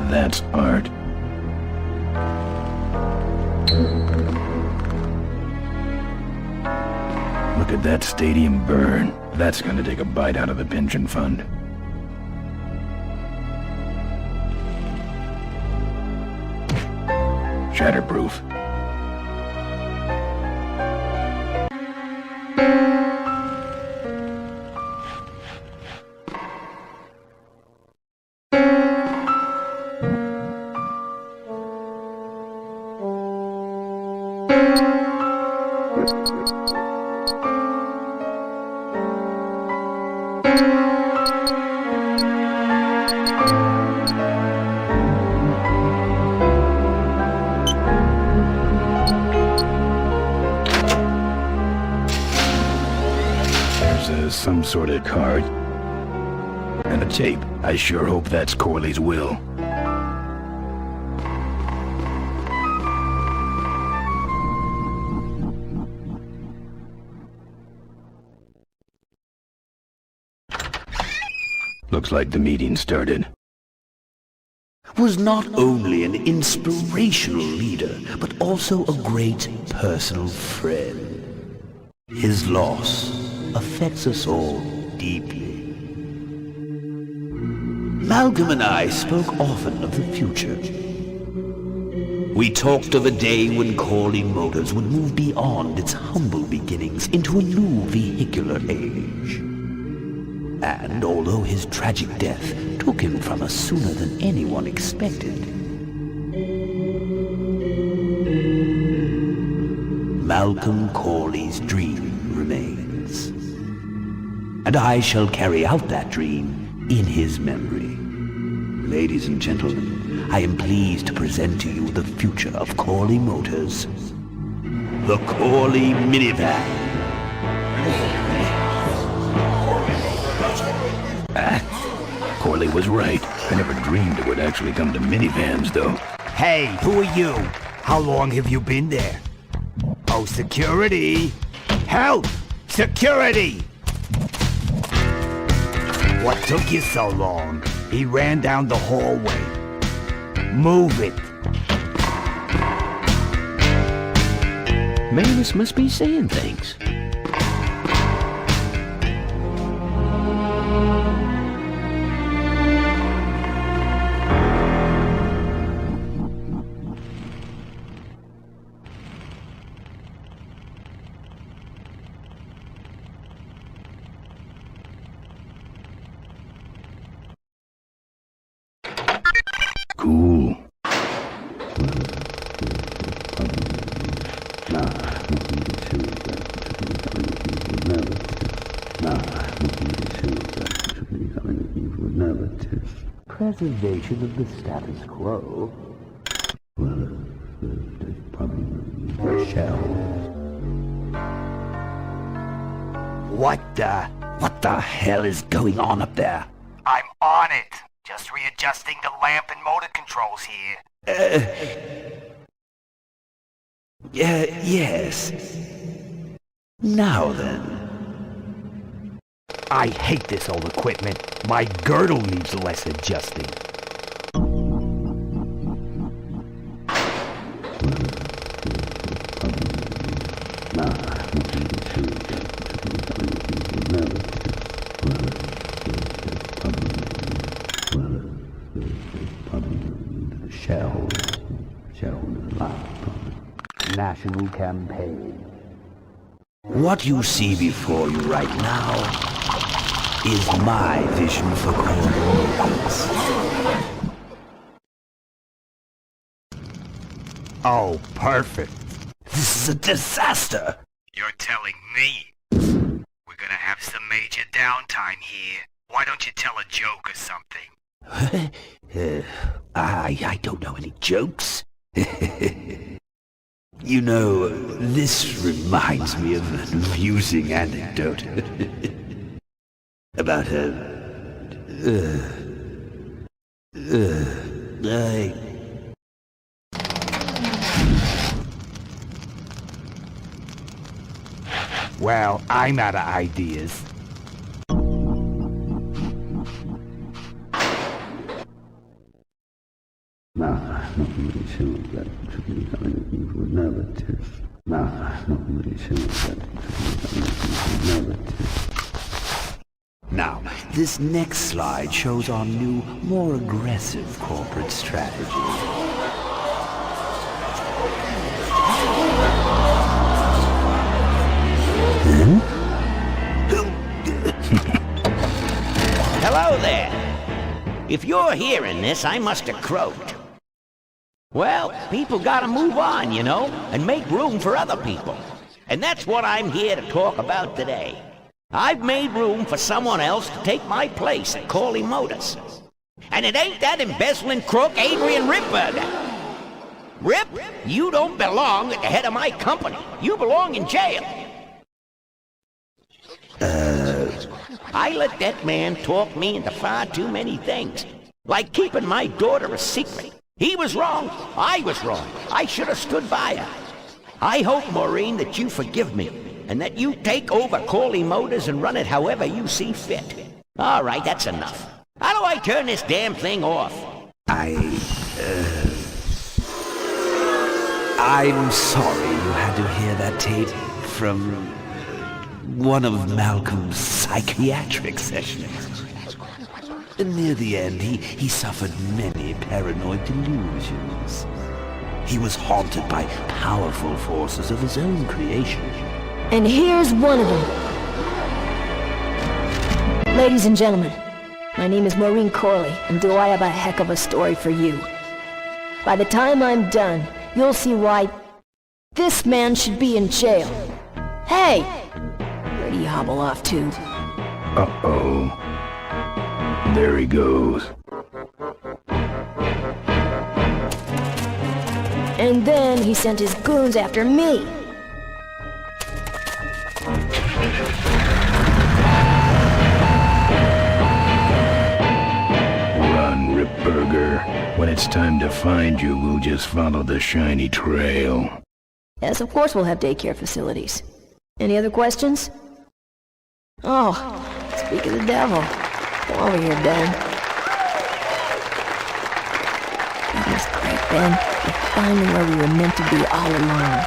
Speaker 1: That's art. Look at that stadium burn. That's gonna take a bite out of the pension fund. Shatterproof. Some sort of card. And a tape. I sure hope that's Corley's will. Looks like the meeting started.
Speaker 3: Was not only an inspirational leader, but also a great personal friend. His loss affects us all deeply. Malcolm and I spoke often of the future. We talked of a day when Corley Motors would move beyond its humble beginnings into a new vehicular age. And although his tragic death took him from us sooner than anyone expected, Malcolm Corley's dream remains. And I shall carry out that dream in his memory. Ladies and gentlemen, I am pleased to present to you the future of Corley Motors. The Corley Minivan.
Speaker 1: Corley was right. I never dreamed it would actually come to minivans, though.
Speaker 2: Hey, who are you? How long have you been there? Oh, security! Help! Security! What took you so long? He ran down the hallway. Move it!
Speaker 3: Mavis must be saying things.
Speaker 1: Cool.
Speaker 3: Preservation of the status quo.
Speaker 2: What the hell is going on up there?
Speaker 11: I'm on it. Just readjusting the lamp and motor controls here.
Speaker 3: Yes. Now then.
Speaker 2: I hate this old equipment. My girdle needs less adjusting.
Speaker 3: National campaign. What you see before you right now is my vision for Cornwalls.
Speaker 2: Oh, perfect.
Speaker 3: This is a disaster.
Speaker 11: You're telling me? We're gonna have some major downtime here. Why don't you tell a joke or something?
Speaker 3: I don't know any jokes. You know, this reminds me of an amusing anecdote about
Speaker 2: Well, I'm out of ideas.
Speaker 3: Now, this next slide shows our new, more aggressive corporate strategy.
Speaker 2: Hello there. If you're hearing this, I must have croaked. Well, people gotta move on, you know, and make room for other people. And that's what I'm here to talk about today. I've made room for someone else to take my place at Corley Motors. And it ain't that embezzling crook Adrian Ripburger. Rip, you don't belong at the head of my company. You belong in jail. I let that man talk me into far too many things. Like keeping my daughter a secret. He was wrong. I was wrong. I should have stood by her. I hope, Maureen, that you forgive me, and that you take over Corley Motors and run it however you see fit. All right, that's enough. How do I turn this damn thing off?
Speaker 3: I'm sorry you had to hear that tape from one of Malcolm's psychiatric sessions. Near the end, he suffered many paranoid delusions. He was haunted by powerful forces of his own creation.
Speaker 9: And here's one of them. Ladies and gentlemen, my name is Maureen Corley, and do I have a heck of a story for you. By the time I'm done, you'll see why this man should be in jail. Hey! Where do you hobble off to?
Speaker 1: Uh-oh. There he goes.
Speaker 9: And then he sent his goons after me.
Speaker 1: Run, Ripburger. When it's time to find you, we'll just follow the shiny trail.
Speaker 9: Yes, of course we'll have daycare facilities. Any other questions? Oh, speak of the devil. Come over here, Ben. Goodness great, Ben. We're finding where we were meant to be all along.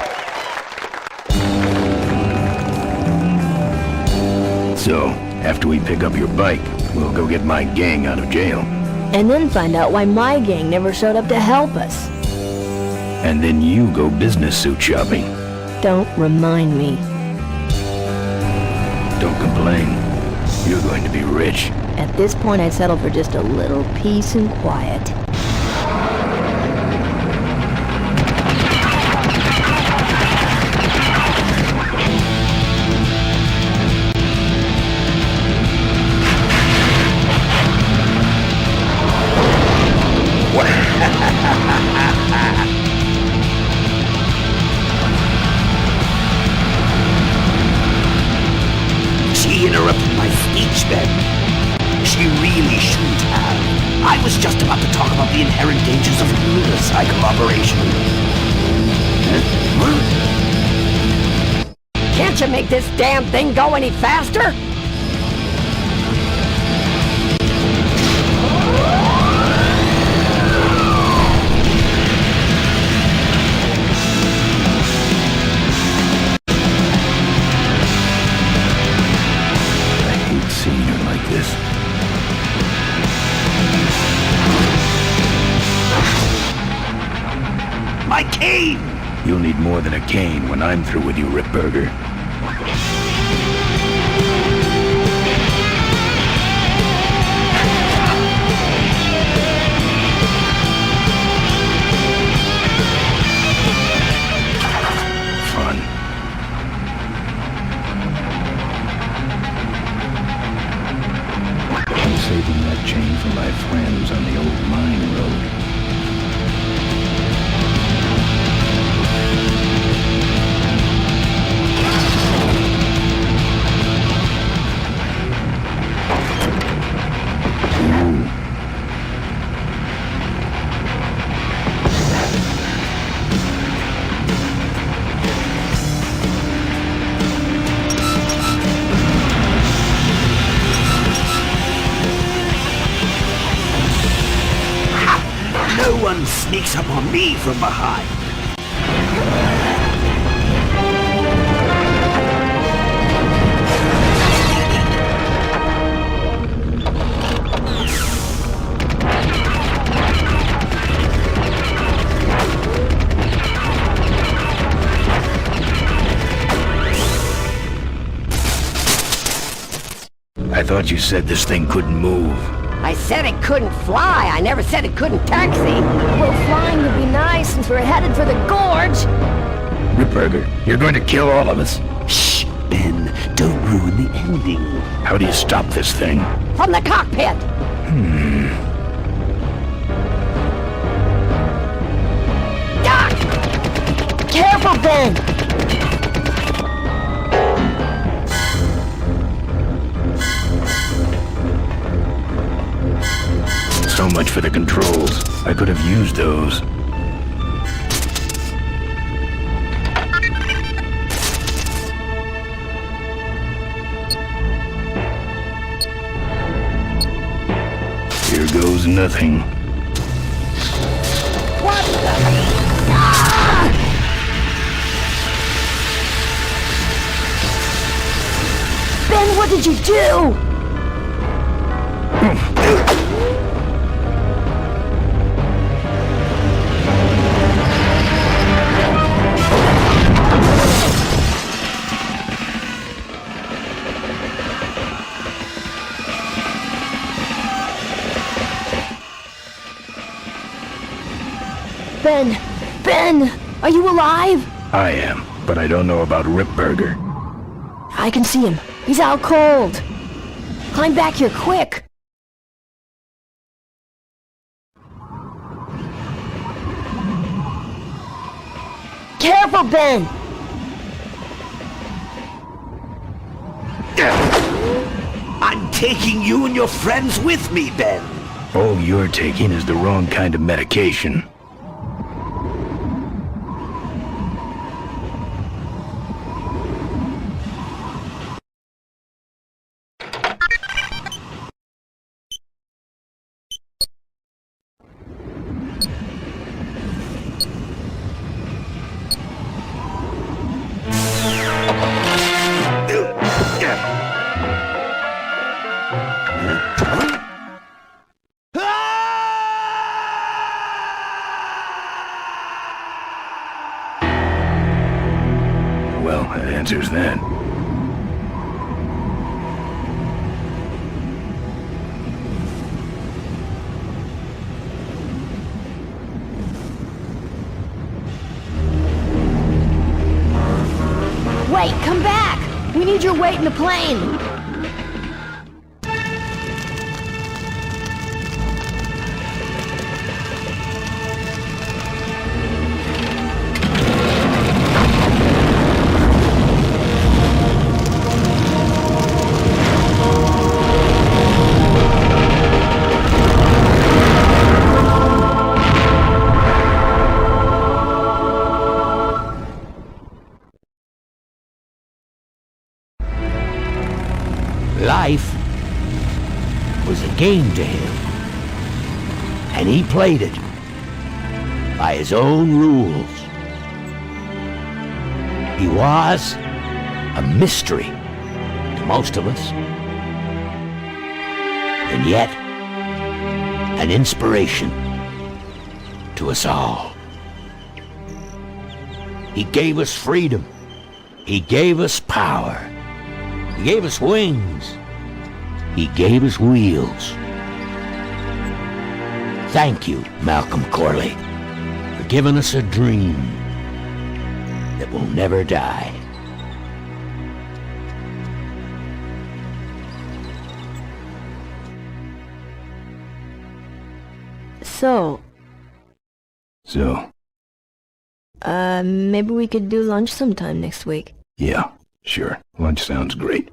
Speaker 1: So, after we pick up your bike, we'll go get my gang out of jail.
Speaker 9: And then find out why my gang never showed up to help us.
Speaker 1: And then you go business suit shopping.
Speaker 9: Don't remind me.
Speaker 1: Don't complain. You're going to be rich.
Speaker 9: At this point, I'd settle for just a little peace and quiet.
Speaker 3: She interrupted my speech then. She really shouldn't have. I was just about to talk about the inherent dangers of unicycle operation.
Speaker 15: Can't you make this damn thing go any faster?
Speaker 1: Seeing her like this.
Speaker 3: My cane!
Speaker 1: You'll need more than a cane when I'm through with you, Ripburger. Fun. I'm saving that chain for my friends on the old mine road.
Speaker 3: No one sneaks up on me from behind.
Speaker 1: I thought you said this thing couldn't move.
Speaker 15: I said it couldn't fly. I never said it couldn't taxi.
Speaker 9: Well, flying would be nice since we're headed for the gorge.
Speaker 1: Ripburger, you're going to kill all of us.
Speaker 3: Shh, Ben, don't ruin the ending.
Speaker 1: How do you stop this thing?
Speaker 15: From the cockpit.
Speaker 9: Careful, Ben!
Speaker 1: So much for the controls. I could have used those. knows nothing.
Speaker 15: What the... Ah! Ben, what did you do? Ben, are you alive?
Speaker 1: I am, but I don't know about Ripburger.
Speaker 9: I can see him. He's out cold. Climb back here, quick. Careful, Ben!
Speaker 7: I'm taking you and your friends with me, Ben.
Speaker 1: All you're taking is the wrong kind of medication. Well, that answers that.
Speaker 9: Wait, come back! We need your weight in the plane!
Speaker 2: Life was a game to him, and he played it by his own rules. He was a mystery to most of us, and yet an inspiration to us all. He gave us freedom. He gave us power. He gave us wings. He gave us wheels. Thank you, Malcolm Corley, for giving us a dream that will never die.
Speaker 9: So, maybe we could do lunch sometime next week.
Speaker 1: Yeah, sure. Lunch sounds great.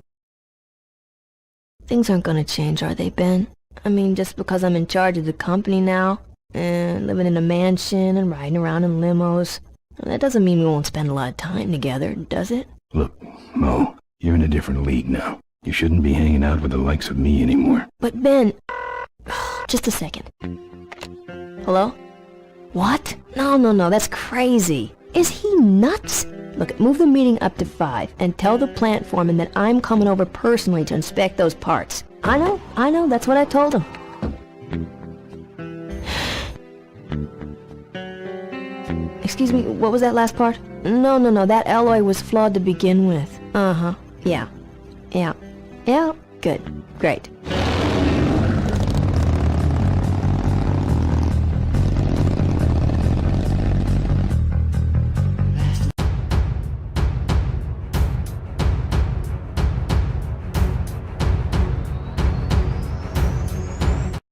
Speaker 9: Things aren't gonna change, are they, Ben? I mean, just because I'm in charge of the company now, and living in a mansion and riding around in limos, that doesn't mean we won't spend a lot of time together, does it?
Speaker 1: Look, Mo, you're in a different league now. You shouldn't be hanging out with the likes of me anymore.
Speaker 9: But Ben... Just a second. Hello? What? No, that's crazy. Is he nuts? Look, move the meeting up to 5 and tell the plant foreman that I'm coming over personally to inspect those parts. I know, that's what I told him. Excuse me, what was that last part? No, that alloy was flawed to begin with. Yeah, good, great.